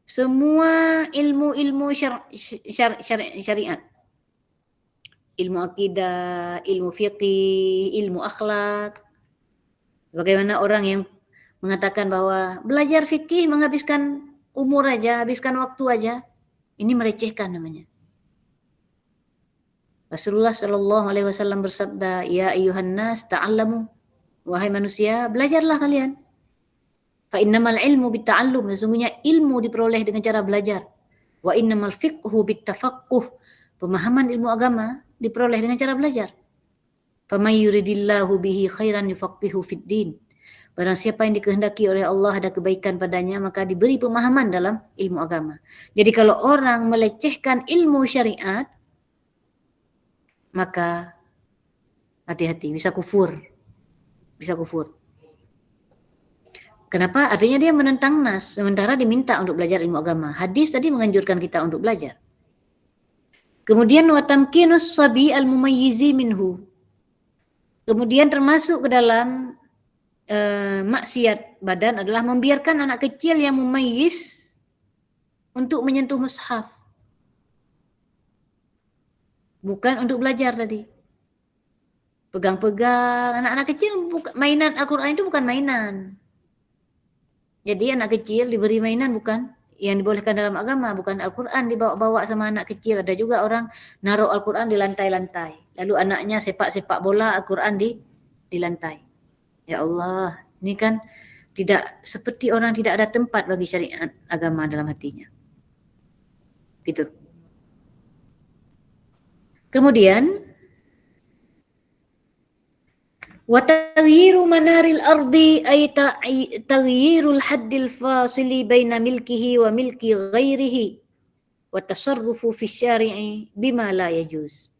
semua ilmu-ilmu syariat. Ilmu akidah, ilmu fiqih, ilmu akhlak. Bagaimana orang yang mengatakan bahwa belajar fikih menghabiskan umur aja, habiskan waktu aja. Ini melecehkan namanya. Rasulullah Shallallahu Alaihi Wasallam bersabda, Ya ayuhan nas ta'allamu, wahai manusia, belajarlah kalian. Fa innamal ilmu bitta'allum, sesungguhnya ilmu diperoleh dengan cara belajar. Wa innamal fiqhu bittafaqquh, pemahaman ilmu agama diperoleh dengan cara belajar. Faman yuridillahu bihi khairan yufaqihu fid din. Barang siapa yang dikehendaki oleh Allah ada kebaikan padanya, maka diberi pemahaman dalam ilmu agama. Jadi kalau orang melecehkan ilmu syariat, maka hati-hati, bisa kufur. Bisa kufur. Kenapa? Artinya dia menentang nas, sementara diminta untuk belajar ilmu agama. Hadis tadi menganjurkan kita untuk belajar. Kemudian wa tamkinus sabi al-mumayyizi minhu. Kemudian termasuk ke dalam maksiat badan adalah membiarkan anak kecil yang mumayyiz untuk menyentuh mushaf. Bukan untuk belajar tadi. Pegang-pegang, anak-anak kecil mainan Al-Quran itu bukan mainan. Jadi anak kecil diberi mainan bukan yang dibolehkan dalam agama, bukan Al-Quran dibawa-bawa sama anak kecil. Ada juga orang naruh Al-Quran di lantai-lantai. Lalu anaknya sepak-sepak bola Al-Quran di lantai. Ya Allah, ini kan tidak seperti orang tidak ada tempat bagi syariat agama dalam hatinya. Gitu. Kemudian wa taghyiru manaril ardi ay taghyirul haddil fasili baina milkihi wa milki ghairihi wa tasarrufu fi syari'i bima la yajuz.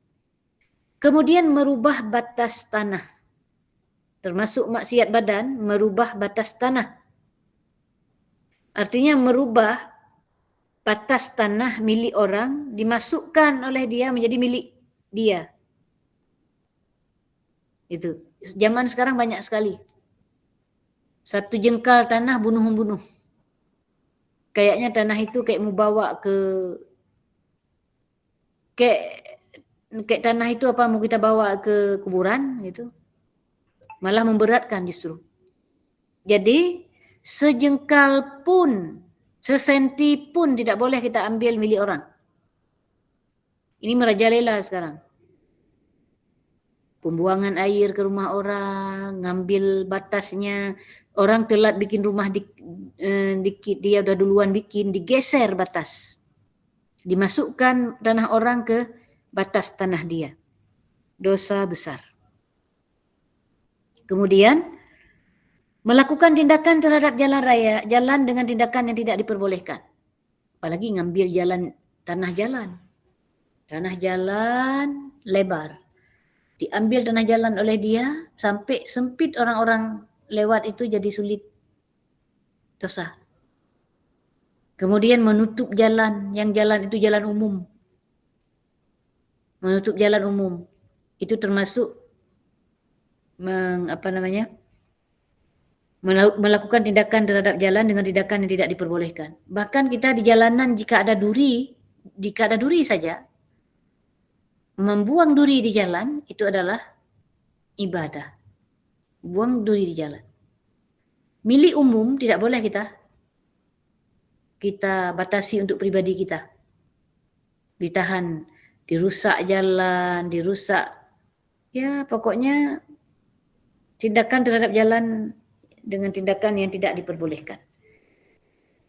Kemudian merubah batas tanah. Termasuk maksiat badan, merubah batas tanah. Artinya merubah batas tanah milik orang dimasukkan oleh dia menjadi milik dia. Itu. Zaman sekarang banyak sekali. Satu jengkal tanah bunuh-bunuh. Kayaknya tanah itu kayak mau bawa kayak tanah itu apa mau kita bawa ke kuburan gitu. Malah memberatkan justru. Jadi sejengkal pun, sesenti pun tidak boleh kita ambil milik orang. Ini merajalela sekarang. Pembuangan air ke rumah orang, ngambil batasnya. Orang telat bikin rumah dikit, dia udah duluan bikin, digeser batas. Dimasukkan tanah orang ke batas tanah dia. Dosa besar. Kemudian melakukan tindakan terhadap jalan raya, jalan dengan tindakan yang tidak diperbolehkan. Apalagi ngambil jalan, tanah jalan lebar. Diambil tanah jalan oleh dia sampai sempit, orang-orang lewat itu jadi sulit. Dosa. Kemudian menutup jalan, yang jalan itu jalan umum. Menutup jalan umum. Itu termasuk melakukan tindakan terhadap jalan dengan tindakan yang tidak diperbolehkan. Bahkan kita di jalanan jika ada duri saja, membuang duri di jalan itu adalah ibadah. Buang duri di jalan. Milik umum tidak boleh kita batasi untuk pribadi kita. Ditahan, dirusak jalan, ya pokoknya tindakan terhadap jalan dengan tindakan yang tidak diperbolehkan.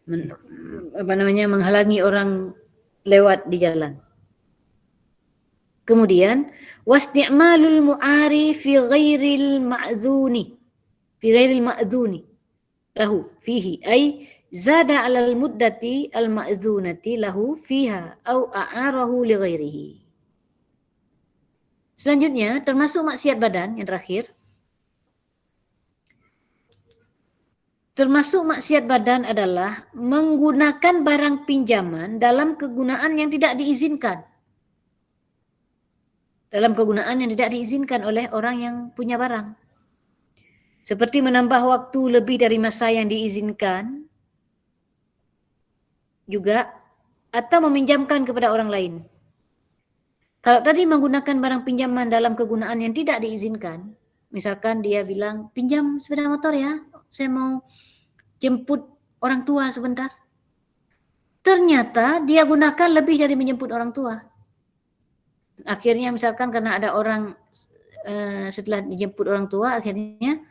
Menghalangi orang lewat di jalan. Kemudian wasti'malul mu'ari fi ghairil ma'dzuni lahu fihi ay zada 'alal muddati al ma'dzunati lahu fiha au a'arahu li ghairihi. Selanjutnya termasuk maksiat badan yang terakhir Termasuk maksiat badan adalah menggunakan barang pinjaman dalam kegunaan yang tidak diizinkan. Dalam kegunaan yang tidak diizinkan oleh orang yang punya barang. Seperti menambah waktu lebih dari masa yang diizinkan juga, atau meminjamkan kepada orang lain. Kalau tadi menggunakan barang pinjaman dalam kegunaan yang tidak diizinkan, misalkan dia bilang, pinjam sepeda motor ya, saya mau jemput orang tua sebentar. Ternyata dia gunakan lebih dari menjemput orang tua. Akhirnya misalkan karena ada orang setelah dijemput orang tua, akhirnya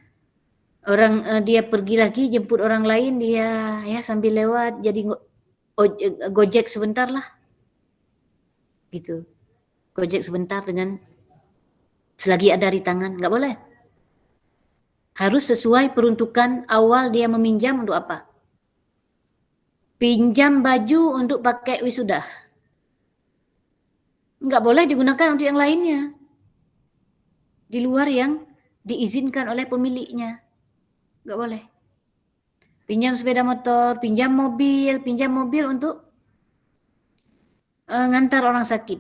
dia pergi lagi jemput orang lain, dia ya sambil lewat jadi gojek sebentar lah, gitu. Gojek sebentar dengan selagi ada di tangan, nggak boleh. Harus sesuai peruntukan awal dia meminjam untuk apa. Pinjam baju untuk pakai wisuda, nggak boleh digunakan untuk yang lainnya di luar yang diizinkan oleh pemiliknya, nggak boleh. Pinjam sepeda motor, pinjam mobil untuk ngantar orang sakit,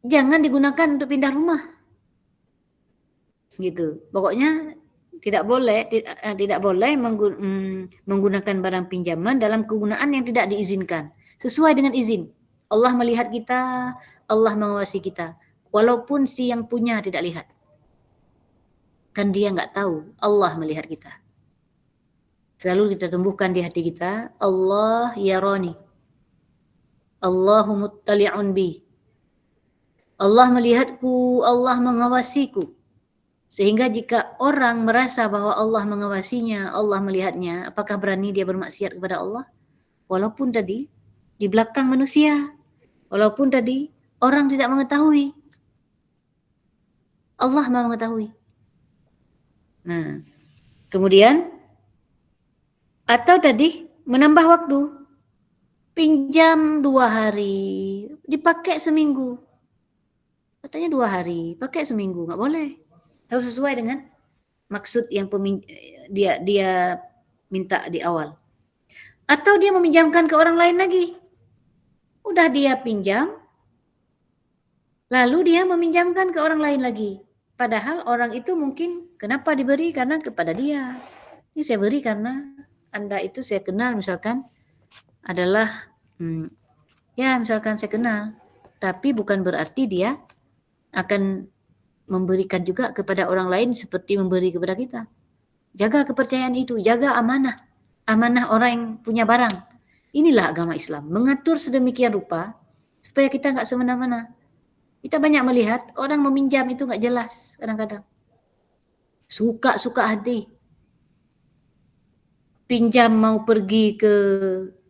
jangan digunakan untuk pindah rumah, gitu. Pokoknya tidak boleh menggunakan barang pinjaman dalam kegunaan yang tidak diizinkan, sesuai dengan izin. Allah melihat kita, Allah mengawasi kita, walaupun si yang punya tidak lihat. Kan dia nggak tahu, Allah melihat kita. Selalu kita tumbuhkan di hati kita, Allah yarani, Allahu muttali'un bi. Allah melihatku, Allah mengawasiku. Sehingga jika orang merasa bahwa Allah mengawasinya, Allah melihatnya, apakah berani dia bermaksiat kepada Allah? Walaupun tadi di belakang manusia, walaupun tadi orang tidak mengetahui, Allah Maha mengetahui. Nah, kemudian atau tadi menambah waktu, pinjam 2 hari, dipakai seminggu. Katanya 2 hari, pakai seminggu, nggak boleh. Harus sesuai dengan maksud yang dia minta di awal. Atau dia meminjamkan ke orang lain lagi. Udah dia pinjam, lalu dia meminjamkan ke orang lain lagi. Padahal orang itu mungkin kenapa diberi? Karena kepada dia. Ini saya beri karena Anda itu saya kenal misalkan adalah ya misalkan saya kenal. Tapi bukan berarti dia akan memberikan juga kepada orang lain seperti memberi kepada kita. Jaga kepercayaan itu, jaga amanah. Amanah orang yang punya barang. Inilah agama Islam, mengatur sedemikian rupa supaya kita nggak semena-mena. Kita banyak melihat orang meminjam itu nggak jelas kadang-kadang. Suka-suka hati. Pinjam mau pergi ke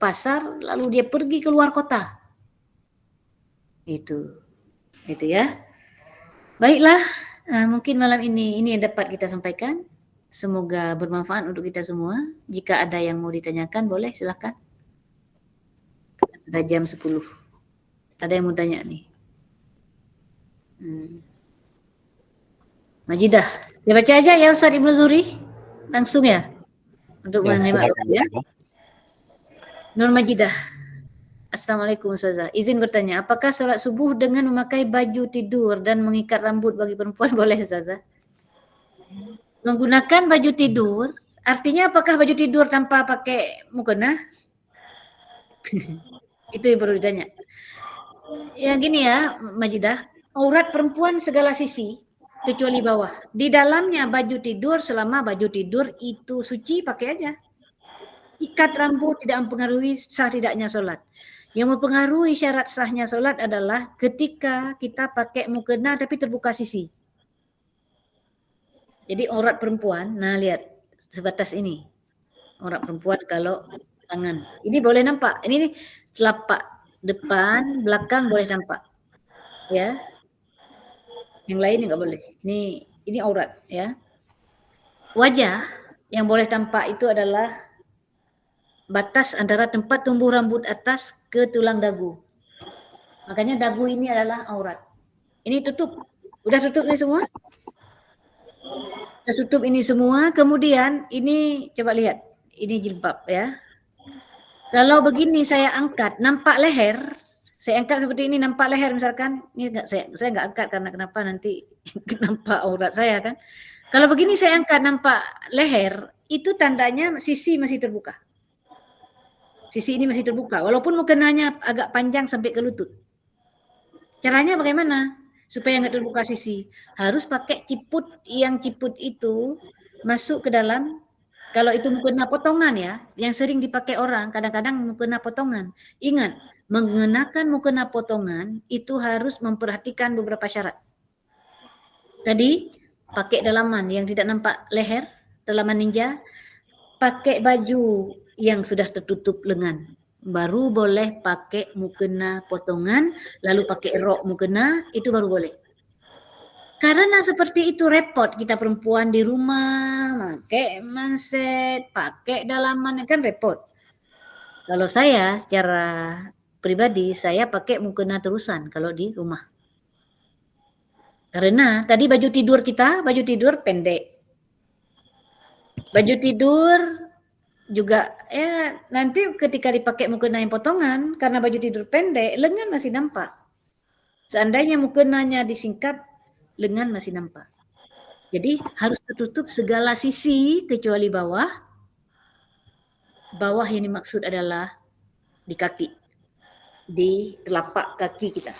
pasar, lalu dia pergi ke luar kota. Itu ya. Baiklah, mungkin malam ini yang dapat kita sampaikan. Semoga bermanfaat untuk kita semua. Jika ada yang mau ditanyakan, boleh silakan. Sudah jam 10. Ada yang mau tanya nih? Majidah. Saya baca aja ya Ustaz Ibnu Zuri. Langsung ya. Untuk menyimak ya. Nur Majidah. Assalamualaikum Ustazah. Izin bertanya, apakah sholat subuh dengan memakai baju tidur dan mengikat rambut bagi perempuan boleh Ustazah? Menggunakan baju tidur, artinya apakah baju tidur tanpa pakai mukena? Itu yang perlu ditanya. Yang gini ya, Majidah, aurat perempuan segala sisi, kecuali bawah. Di dalamnya baju tidur, selama baju tidur itu suci, pakai aja. Ikat rambut tidak mempengaruhi sah tidaknya sholat. Yang mempengaruhi syarat sahnya sholat adalah ketika kita pakai mukena tapi terbuka sisi. Jadi aurat perempuan, nah lihat sebatas ini. Aurat perempuan kalau tangan. Ini boleh nampak. Ini telapak depan, belakang boleh nampak. Ya. Yang lain enggak boleh. Ini aurat ya. Wajah yang boleh tampak itu adalah batas antara tempat tumbuh rambut atas ke tulang dagu. Makanya dagu ini adalah aurat. Ini tutup. Udah tutup ini semua? Udah tutup ini semua. Kemudian ini coba lihat. ini jilbab ya. Kalau begini saya angkat, nampak leher. Saya angkat seperti ini, nampak leher misalkan. Ini enggak, saya enggak angkat karena kenapa nanti nampak aurat saya kan. Kalau begini saya angkat nampak leher, itu tandanya sisi masih terbuka. Sisi ini masih terbuka, walaupun mukenanya agak panjang sampai ke lutut. Caranya bagaimana? Supaya enggak terbuka sisi. Harus pakai ciput, yang ciput itu masuk ke dalam. Kalau itu mukena potongan ya, yang sering dipakai orang, kadang-kadang mukena potongan. Ingat, mengenakan mukena potongan itu harus memperhatikan beberapa syarat. Tadi, pakai dalaman yang tidak nampak leher, dalaman ninja, pakai baju yang sudah tertutup lengan. Baru boleh pakai mukena potongan, lalu pakai rok mukena, itu baru boleh. Karena seperti itu repot kita perempuan di rumah, pakai manset, pakai dalaman, kan repot. Kalau saya secara pribadi, saya pakai mukena terusan kalau di rumah. Karena tadi baju tidur kita, baju tidur pendek. Baju tidur juga ya nanti ketika dipakai mukena yang potongan, karena baju tidur pendek, lengan masih nampak. Seandainya mukenanya disingkat, lengan masih nampak. Jadi harus tertutup segala sisi kecuali bawah. Bawah yang dimaksud adalah di kaki, di telapak kaki kita.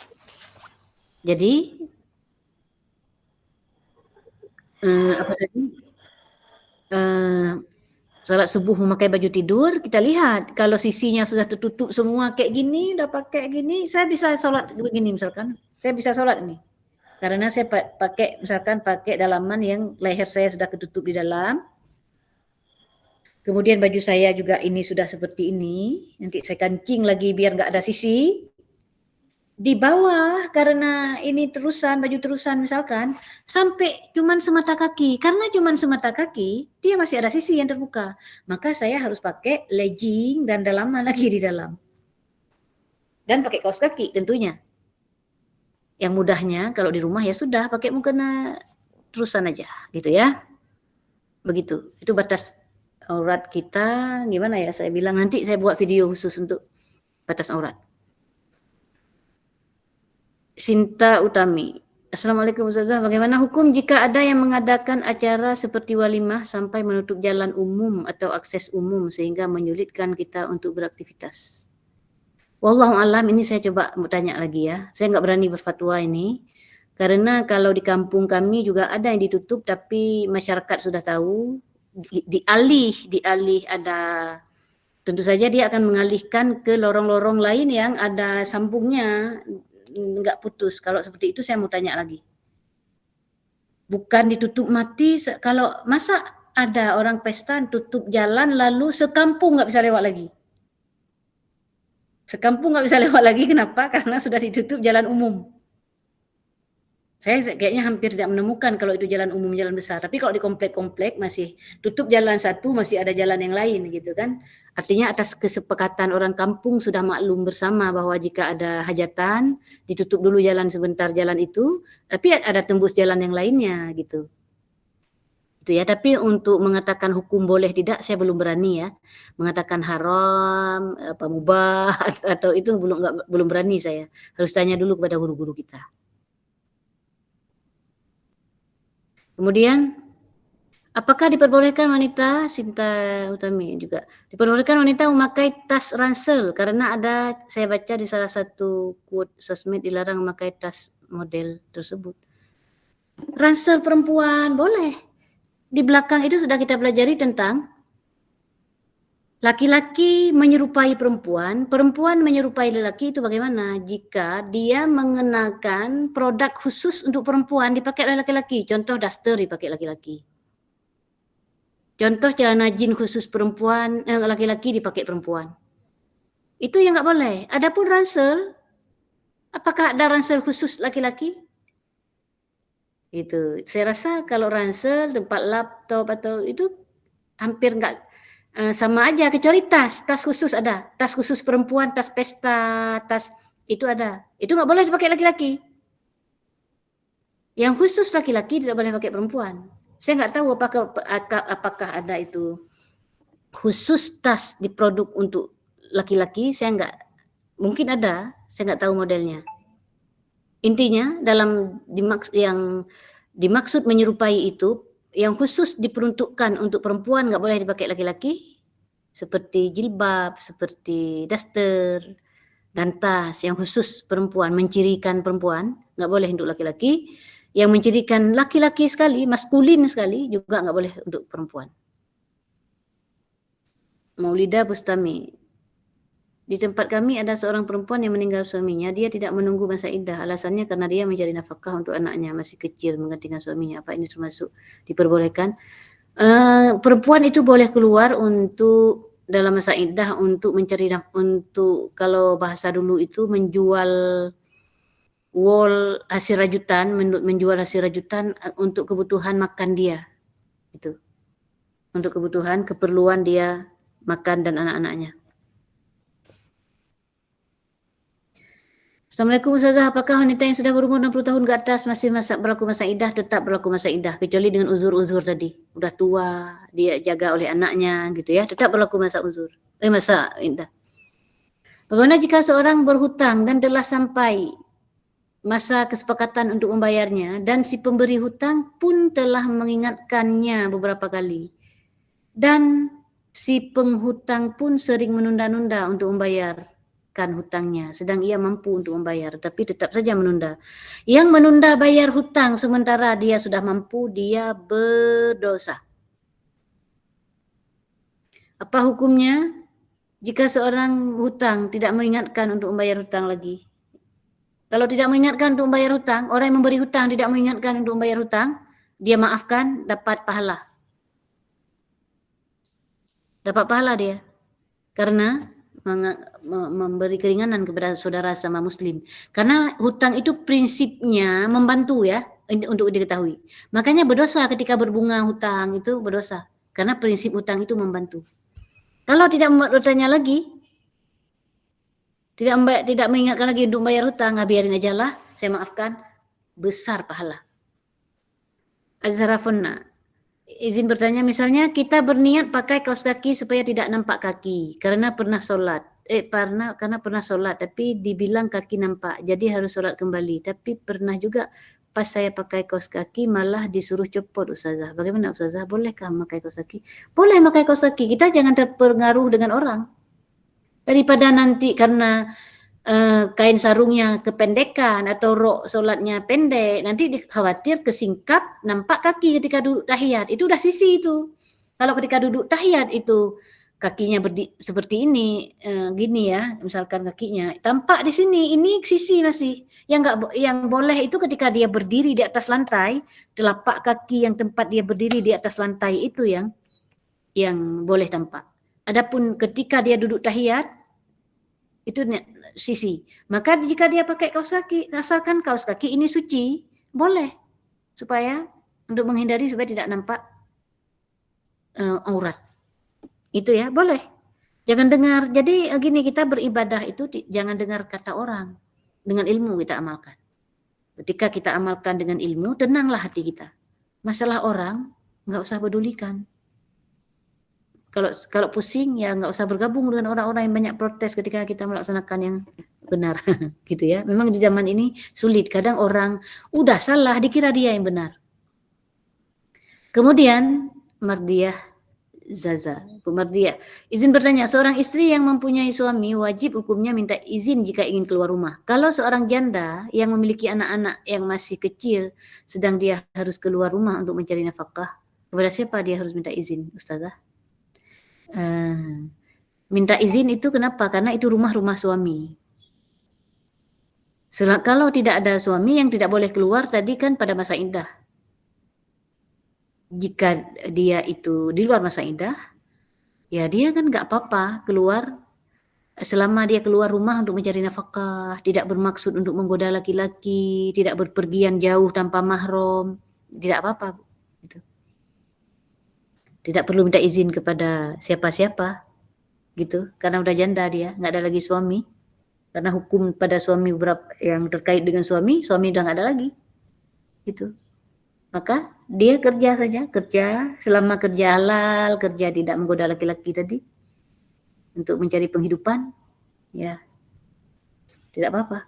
Jadi apa tadi? Salat subuh memakai baju tidur, kita lihat kalau sisinya sudah tertutup semua kayak gini, udah pakai gini, saya bisa sholat begini misalkan. Saya bisa sholat nih. Karena saya pakai misalkan pakai dalaman yang leher saya sudah ketutup di dalam. Kemudian baju saya juga ini sudah seperti ini. Nanti saya kancing lagi biar nggak ada sisi. Di bawah karena ini terusan, baju terusan misalkan, sampai cuman semata kaki. Karena cuman semata kaki, dia masih ada sisi yang terbuka. Maka saya harus pakai legging dan dalaman lagi di dalam. Dan pakai kaos kaki tentunya. Yang mudahnya kalau di rumah ya sudah pakai mukena terusan aja gitu ya. Begitu. Itu batas aurat kita gimana ya, saya bilang nanti saya buat video khusus untuk batas aurat. Sinta Utami. Assalamualaikum Ustazah, bagaimana hukum jika ada yang mengadakan acara seperti walimah sampai menutup jalan umum atau akses umum sehingga menyulitkan kita untuk beraktivitas? Wallahu alam, ini saya coba bertanya lagi ya. Saya nggak berani berfatwa ini. Karena kalau di kampung kami juga ada yang ditutup tapi masyarakat sudah tahu, dialih ada, tentu saja dia akan mengalihkan ke lorong-lorong lain yang ada sambungnya, nggak putus. Kalau seperti itu saya mau tanya lagi. Bukan ditutup mati, kalau masa ada orang pesta tutup jalan lalu sekampung nggak bisa lewat lagi. Sekampung nggak bisa lewat lagi, kenapa? Karena sudah ditutup jalan umum. Saya kayaknya hampir tidak menemukan kalau itu jalan umum, jalan besar. Tapi kalau di komplek-komplek masih tutup jalan satu, masih ada jalan yang lain gitu kan. Artinya atas kesepakatan orang kampung sudah maklum bersama bahwa jika ada hajatan, ditutup dulu jalan sebentar jalan itu, tapi ada tembus jalan yang lainnya gitu. Itu ya, tapi untuk mengatakan hukum boleh tidak saya belum berani ya. Mengatakan haram, apa mubah atau itu belum berani saya. Harus tanya dulu kepada guru-guru kita. Kemudian, apakah diperbolehkan wanita, Sinta Utami juga, diperbolehkan wanita memakai tas ransel karena ada, saya baca di salah satu quote sosmed dilarang memakai tas model tersebut. Ransel perempuan boleh. Di belakang itu sudah kita pelajari tentang laki-laki menyerupai perempuan, perempuan menyerupai lelaki itu bagaimana jika dia mengenakan produk khusus untuk perempuan dipakai oleh laki-laki. Contoh daster dipakai laki-laki. Contoh celana jin khusus perempuan, laki-laki dipakai perempuan. Itu yang nggak boleh. Adapun ransel, apakah ada ransel khusus laki-laki? Itu. Saya rasa kalau ransel, tempat laptop atau itu hampir nggak sama aja, kecuali tas khusus ada, tas khusus perempuan, tas pesta, tas itu ada. Itu nggak boleh dipakai laki-laki. Yang khusus laki-laki tidak boleh pakai perempuan. Saya nggak tahu apakah ada itu khusus tas diproduk untuk laki-laki, mungkin ada, saya nggak tahu modelnya. Intinya dalam yang dimaksud menyerupai itu, yang khusus diperuntukkan untuk perempuan nggak boleh dipakai laki-laki, seperti jilbab, seperti daster, dan tas yang khusus perempuan, mencirikan perempuan, nggak boleh untuk laki-laki. Yang mencirikan laki-laki sekali, maskulin sekali, juga nggak boleh untuk perempuan. Maulidah Bustami. Di tempat kami ada seorang perempuan yang meninggal suaminya, dia tidak menunggu masa iddah. Alasannya karena dia mencari nafkah untuk anaknya, masih kecil menggantikan suaminya. Apa ini termasuk diperbolehkan? Perempuan itu boleh keluar untuk dalam masa iddah untuk mencari untuk kalau bahasa dulu itu menjual hasil rajutan, menjual hasil rajutan untuk kebutuhan makan dia. Itu. Untuk kebutuhan keperluan dia makan dan anak-anaknya. Assalamualaikum Ustazah, apakah wanita yang sudah berumur 60 tahun ke atas masih berlaku masa iddah? Tetap berlaku masa iddah, kecuali dengan uzur-uzur tadi. Udah tua, dia jaga oleh anaknya gitu ya, tetap berlaku masa iddah. Bagaimana jika seorang berhutang dan telah sampai masa kesepakatan untuk membayarnya dan si pemberi hutang pun telah mengingatkannya beberapa kali dan si penghutang pun sering menunda-nunda untuk membayarkan hutangnya, sedang ia mampu untuk membayar tapi tetap saja menunda. Yang menunda bayar hutang sementara dia sudah mampu, dia berdosa. Apa hukumnya jika seorang hutang tidak mengingatkan untuk membayar hutang lagi? Kalau tidak mengingatkan untuk membayar hutang, orang yang memberi hutang tidak mengingatkan untuk membayar hutang, dia maafkan, dapat pahala. Dapat pahala dia. Karena memberi keringanan kepada saudara sama muslim. Karena hutang itu prinsipnya membantu ya, untuk diketahui. Makanya berdosa ketika berbunga hutang itu berdosa. Karena prinsip hutang itu membantu. Kalau tidak bertanya lagi, tidak mengingatkan lagi untuk bayar hutang, biarin aja lah, saya maafkan, besar pahala. Azharafuna, izin bertanya, misalnya kita berniat pakai kaos kaki supaya tidak nampak kaki karena pernah sholat, karena pernah sholat tapi dibilang kaki nampak, jadi harus sholat kembali. Tapi pernah juga pas saya pakai kaos kaki malah disuruh copot Ustazah. Bagaimana Ustazah? Bolehkah memakai kaos kaki? Boleh memakai kaos kaki, kita jangan terpengaruh dengan orang. Daripada nanti karena kain sarungnya kependekan atau rok sholatnya pendek, nanti khawatir kesingkap nampak kaki ketika duduk tahiyat. Itu udah sisi itu. Kalau ketika duduk tahiyat itu kakinya seperti ini, gini ya, misalkan kakinya tampak di sini, ini sisi masih. Yang boleh itu ketika dia berdiri di atas lantai, telapak kaki yang tempat dia berdiri di atas lantai itu yang boleh tampak. Adapun ketika dia duduk tahiyat, itu sisi. Maka jika dia pakai kaos kaki, asalkan kaos kaki ini suci, boleh. Supaya untuk menghindari supaya tidak nampak aurat. Itu ya, boleh. Jangan dengar. Jadi gini, kita beribadah itu jangan dengar kata orang. Dengan ilmu kita amalkan. Ketika kita amalkan dengan ilmu, tenanglah hati kita. Masalah orang nggak usah pedulikan. Kalau pusing ya nggak usah bergabung dengan orang-orang yang banyak protes ketika kita melaksanakan yang benar gitu ya. Memang di zaman ini sulit, kadang orang udah salah dikira dia yang benar. Kemudian Mardiah Zaza, Bu Mardiah, izin bertanya, seorang istri yang mempunyai suami wajib hukumnya minta izin jika ingin keluar rumah. Kalau seorang janda yang memiliki anak-anak yang masih kecil sedang dia harus keluar rumah untuk mencari nafkah, kepada siapa dia harus minta izin, Ustazah? Minta izin itu kenapa? Karena itu rumah suami. Kalau tidak ada suami yang tidak boleh keluar tadi kan pada masa iddah. Jika dia itu di luar masa iddah, ya dia kan nggak apa-apa keluar selama dia keluar rumah untuk mencari nafkah, tidak bermaksud untuk menggoda laki-laki, tidak berpergian jauh tanpa mahram, tidak apa-apa. Gitu. Tidak perlu minta izin kepada siapa-siapa, gitu, karena udah janda dia, nggak ada lagi suami. Karena hukum pada suami yang terkait dengan suami udah nggak ada lagi, gitu. maka dia kerja saja, kerja selama kerja halal, kerja tidak menggoda laki-laki tadi untuk mencari penghidupan, ya tidak apa-apa.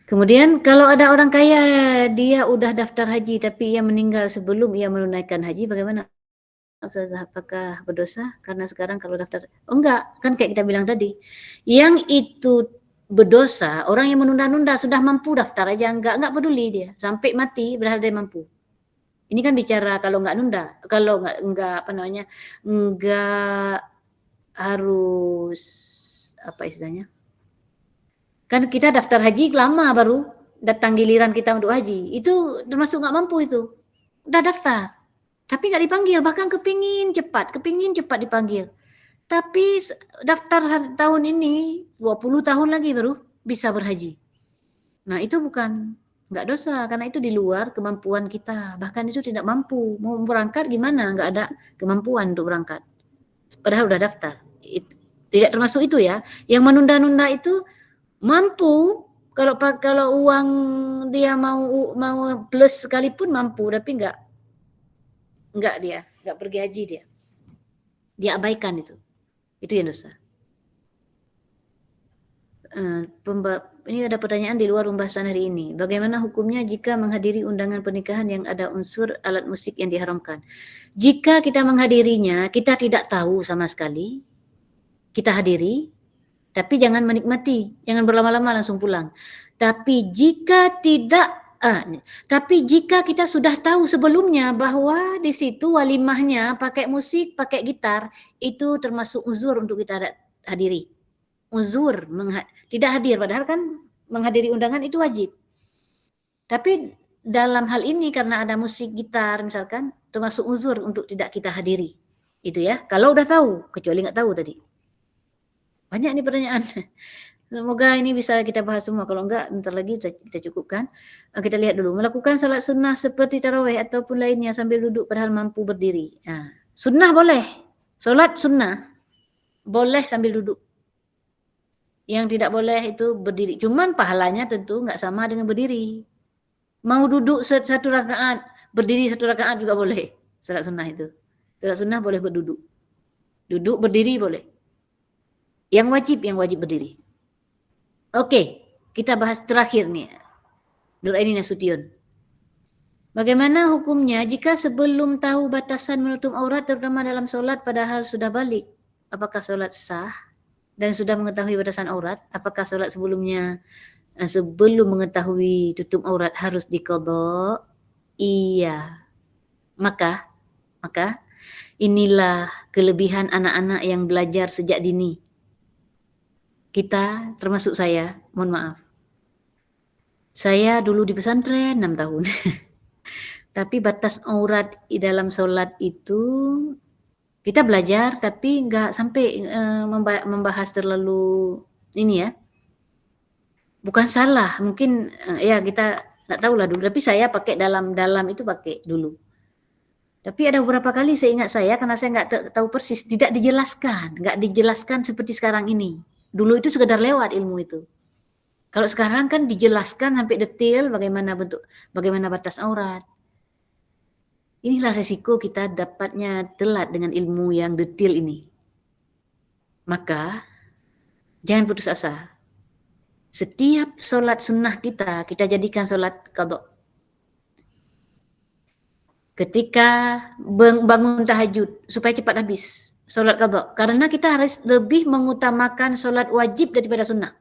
Kemudian kalau ada orang kaya, dia udah daftar haji tapi ia meninggal sebelum ia menunaikan haji, bagaimana Ustazah? Apakah berdosa? Karena sekarang kalau daftar, oh enggak, kan kayak kita bilang tadi, yang itu berdosa orang yang menunda-nunda, sudah mampu daftar aja enggak peduli dia sampai mati berhal dia mampu. Ini kan bicara kalau enggak nunda, kalau enggak apa namanya, enggak harus apa istilahnya, kan kita daftar haji lama baru datang giliran kita untuk haji, itu termasuk nggak mampu, itu udah daftar tapi nggak dipanggil, bahkan kepingin cepat dipanggil, tapi daftar tahun ini 20 tahun lagi baru bisa berhaji. Nah itu bukan nggak dosa, karena itu di luar kemampuan kita, bahkan itu tidak mampu, mau berangkat gimana, nggak ada kemampuan untuk berangkat padahal udah daftar. Tidak termasuk itu ya, yang menunda-nunda itu mampu, kalau uang dia mau plus sekalipun mampu, tapi enggak dia enggak pergi haji, dia abaikan itu yang dosa. Ini ada pertanyaan di luar pembahasan hari ini. Bagaimana hukumnya jika menghadiri undangan pernikahan yang ada unsur alat musik yang diharamkan? Jika kita menghadirinya, kita tidak tahu sama sekali, kita hadiri, tapi jangan menikmati, jangan berlama-lama langsung pulang. Tapi jika kita sudah tahu sebelumnya bahwa di situ walimahnya pakai musik, pakai gitar, itu termasuk uzur untuk kita hadiri. Uzur tidak hadir, padahal kan menghadiri undangan itu wajib. Tapi dalam hal ini karena ada musik gitar misalkan, termasuk uzur untuk tidak kita hadiri. Itu ya, kalau udah tahu, kecuali nggak tahu tadi. Banyak nih pertanyaan. Semoga ini bisa kita bahas semua. Kalau enggak, bentar lagi kita cukupkan. Kita lihat dulu. Melakukan salat sunnah seperti tarawih ataupun lainnya sambil duduk padahal mampu berdiri. Nah, sunnah boleh. Salat sunnah boleh sambil duduk. Yang tidak boleh itu berdiri. Cuman pahalanya tentu enggak sama dengan berdiri. Mau duduk satu rakaat, berdiri satu rakaat juga boleh. Salat sunnah itu. Salat sunnah boleh berduduk. Duduk berdiri boleh. Yang wajib berdiri. Oke, kita bahas terakhir nih. Nuraini Nasution. Bagaimana hukumnya jika sebelum tahu batasan menutup aurat terutama dalam solat padahal sudah balik? Apakah solat sah? Dan sudah mengetahui batasan aurat? Apakah solat sebelumnya sebelum mengetahui tutup aurat harus diqadha? Iya. Maka inilah kelebihan anak-anak yang belajar sejak dini. Kita, termasuk saya, mohon maaf. Saya dulu di pesantren 6 tahun. Tapi batas aurat di dalam sholat itu kita belajar, tapi nggak sampai membahas terlalu ini ya. Bukan salah, mungkin ya kita nggak tahu lah dulu. Tapi saya pakai dalam itu pakai dulu. Tapi ada beberapa kali seingat saya, karena saya nggak tahu persis, nggak dijelaskan seperti sekarang ini. Dulu itu sekedar lewat ilmu itu. Kalau sekarang kan dijelaskan sampai detail bagaimana batas aurat. Inilah resiko kita dapatnya telat dengan ilmu yang detail ini. Maka jangan putus asa. Setiap sholat sunnah kita jadikan sholat qadha. Ketika bangun tahajud supaya cepat habis sholat qadha, karena kita harus lebih mengutamakan sholat wajib daripada sunnah.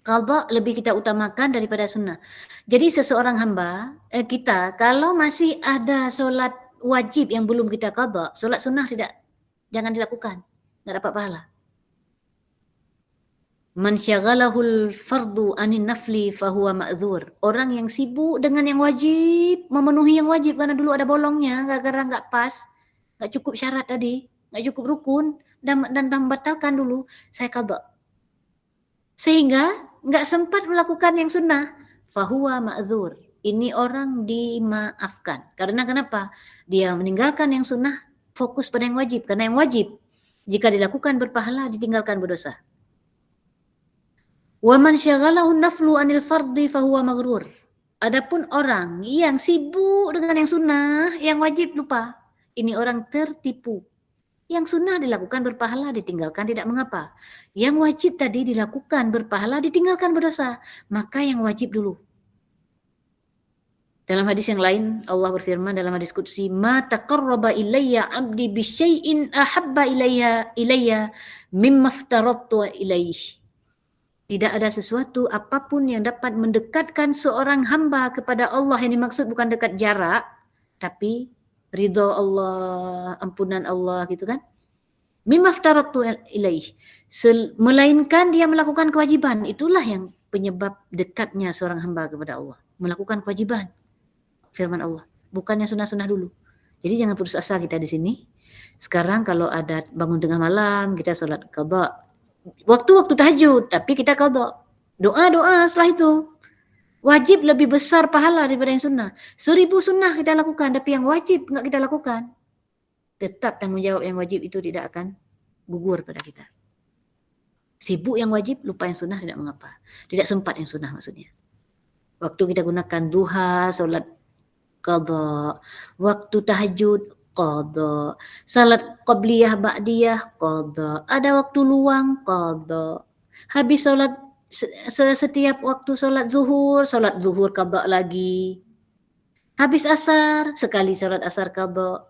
Qadha lebih kita utamakan daripada sunnah. Jadi seseorang hamba kita kalau masih ada sholat wajib yang belum kita qadha, sholat sunnah jangan dilakukan, nggak dapat pahala. Man syaghalahul fardu anin nafli fahuwa ma'dzur. Orang yang sibuk dengan yang wajib, memenuhi yang wajib karena dulu ada bolongnya, gara-gara nggak pas, nggak cukup syarat tadi, nggak cukup rukun, dan membatalkan dulu, saya qadha. Sehingga nggak sempat melakukan yang sunnah, fahuwa ma'dzur. Ini orang dimaafkan. Karena kenapa? Dia meninggalkan yang sunnah, fokus pada yang wajib. Karena yang wajib, jika dilakukan berpahala, ditinggalkan berdosa. Wa man syaghalahu naflu anil fardi fahuwa maghrur. Adapun orang yang sibuk dengan yang sunnah, yang wajib lupa. Ini orang tertipu. Yang sunnah dilakukan berpahala, ditinggalkan tidak mengapa. Yang wajib tadi dilakukan berpahala, ditinggalkan berdosa. Maka yang wajib dulu. Dalam hadis yang lain, Allah berfirman dalam hadis qudsi, "Ma taqarraba ilayya 'abdi bi syai'in ahabba ilayya mimma aftaradtu ilaih." Tidak ada sesuatu apapun yang dapat mendekatkan seorang hamba kepada Allah. Yang dimaksud bukan dekat jarak, tapi ridha Allah, ampunan Allah gitu kan. Mimma aftaradtu ilaih. Melainkan dia melakukan kewajiban. Itulah yang penyebab dekatnya seorang hamba kepada Allah. Melakukan kewajiban. Firman Allah, bukannya sunnah-sunnah dulu. Jadi jangan putus asa kita di sini. Sekarang kalau ada bangun tengah malam, kita sholat qadha. Waktu-waktu tahajud, tapi kita qadha. Doa-doa setelah itu. Wajib lebih besar pahala daripada yang sunnah. 1000 sunnah kita lakukan, tapi yang wajib enggak kita lakukan. Tetap tanggung jawab yang wajib itu tidak akan gugur pada kita. Sibuk yang wajib, lupa yang sunnah tidak mengapa. Tidak sempat yang sunnah maksudnya. Waktu kita gunakan duha, sholat qadha, waktu tahajud qadha, salat qabliyah ba'diyah qadha, ada waktu luang qadha. Habis salat setiap waktu salat zuhur qadha lagi. Habis asar sekali salat asar qadha.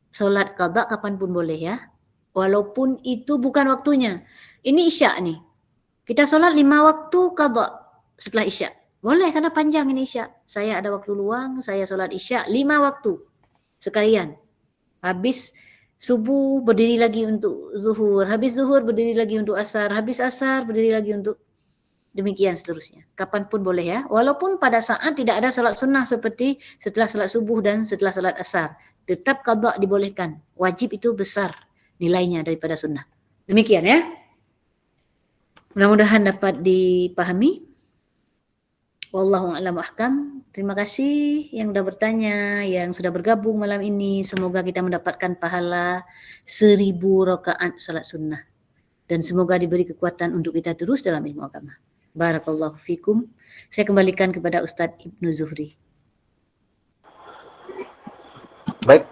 Salat qadha kapanpun boleh ya. Walaupun itu bukan waktunya. Ini isya nih. Kita salat 5 waktu qadha setelah isya. Boleh karena panjang ini isya. Saya ada waktu luang, saya sholat isya 5 waktu sekalian. Habis subuh berdiri lagi untuk zuhur, habis zuhur berdiri lagi untuk asar, habis asar berdiri lagi untuk demikian seterusnya. Kapanpun boleh ya. Walaupun pada saat tidak ada sholat sunnah seperti setelah sholat subuh dan setelah sholat asar. Tetap qadha dibolehkan. Wajib itu besar nilainya daripada sunnah. Demikian ya. Mudah-mudahan dapat dipahami. Wallahu a'lam ahkam. Terima kasih yang sudah bertanya, yang sudah bergabung malam ini. Semoga kita mendapatkan pahala 1000 rakaat salat sunnah. Dan semoga diberi kekuatan untuk kita terus dalam ilmu agama. Barakallahu fikum. Saya kembalikan kepada Ustadz Ibnu Zuhri. Baik,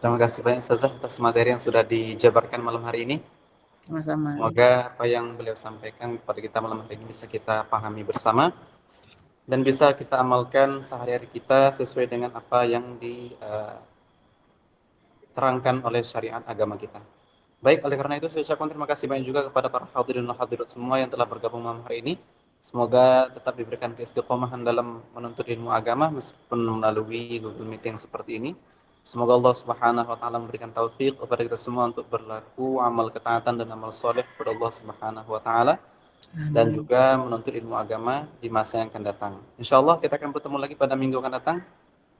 terima kasih banyak Ustazah atas materi yang sudah dijabarkan malam hari ini. Sama-sama. Semoga apa yang beliau sampaikan kepada kita malam hari ini bisa kita pahami bersama. Dan bisa kita amalkan sehari-hari kita sesuai dengan apa yang diterangkan oleh syariat agama kita. Baik, oleh karena itu saya ucapkan terima kasih banyak juga kepada para hadirin dan hadirat semua yang telah bergabung malam hari ini. Semoga tetap diberikan keistiqomahan dalam menuntut ilmu agama meskipun melalui Google Meeting seperti ini. Semoga Allah Subhanahu wa taala memberikan taufik kepada kita semua untuk berlaku amal ketaatan dan amal soleh kepada Allah Subhanahu wa taala. Dan juga menuntut ilmu agama di masa yang akan datang. Insya Allah kita akan bertemu lagi pada minggu akan datang,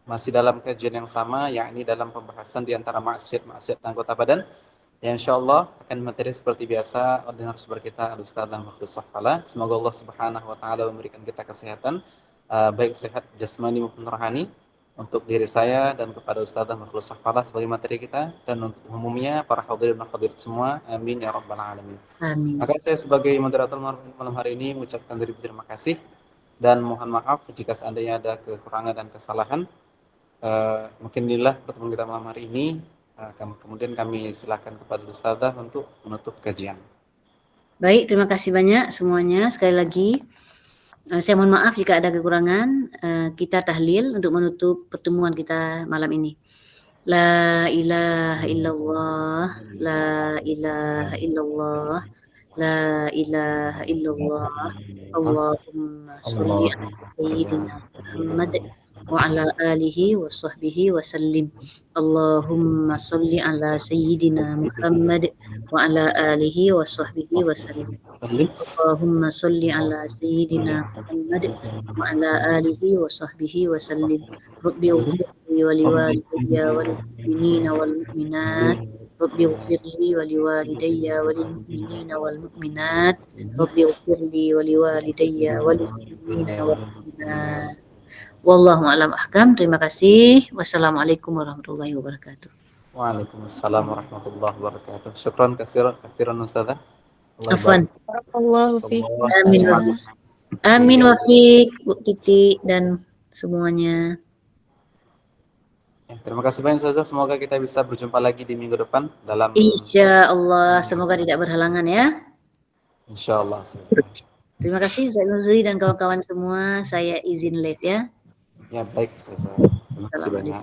masih dalam kajian yang sama, yakni dalam pembahasan di antara maksiat anggota badan. Ya, insya Allah akan materi seperti biasa dengan narasumber kita Al-Ustaz Mahfuz Sahfala. Semoga Allah Subhanahu wa taala memberikan kita kesehatan, baik sehat jasmani maupun rohani, untuk diri saya dan kepada Ustaz Mahfuz Sahfala sebagai materi kita, dan untuk umumnya para hadirin dan hadirat semua. Amin ya rabbal alamin. Amin. Maka saya sebagai moderator malam hari ini mengucapkan terima kasih dan mohon maaf jika seandainya ada kekurangan dan kesalahan. Mungkin inilah pertemuan kita malam hari ini. Kemudian kami silakan kepada Ustazah untuk menutup kajian. Baik, terima kasih banyak semuanya. Sekali lagi saya mohon maaf jika ada kekurangan. Kita tahlil untuk menutup pertemuan kita malam ini. La ilaha illallah, la ilaha illallah, la ilaha illallah. Allahumma sholli ala sayyidina Muhammad wa ala alihi wa sahbihi wa sallim. Allahumma sholli ala sayyidina Muhammad wa ala alihi wa sahbihi wa sallim. Allahumma sholli ala sayyidina Muhammad wa ala alihi wa sahbihi wa sallim. Rabbi ighfirli wa liwalidayya wal mu'minina wal mu'minat. Rabbi ighfirli wa liwalidayya wal mu'minina wal mu'minat. Rabbi ighfirli wa liwalidayya wal mu'minina wal mu'minat. Wallahu a'lam ahkam. Terima kasih. Wassalamualaikum warahmatullahi wabarakatuh. Waalaikumsalam warahmatullahi wabarakatuh. Syukran katsiran Ustazah. Afwan. Barakallahu fiikum. Amin. Ustazah. Amin Iya. wafiq, Bu Titi dan semuanya. Ya, terima kasih banyak Ustazah. Semoga kita bisa berjumpa lagi di minggu depan dalam Insya Allah, semoga tidak berhalangan ya. insya Allah Ustazah. Terima kasih Ustaz Nuzri dan kawan-kawan semua. Saya izin live ya. Ya baik Ustazah. Terima kasih banyak.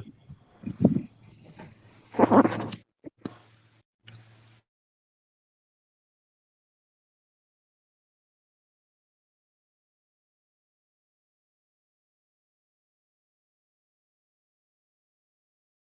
Assalamualaikum.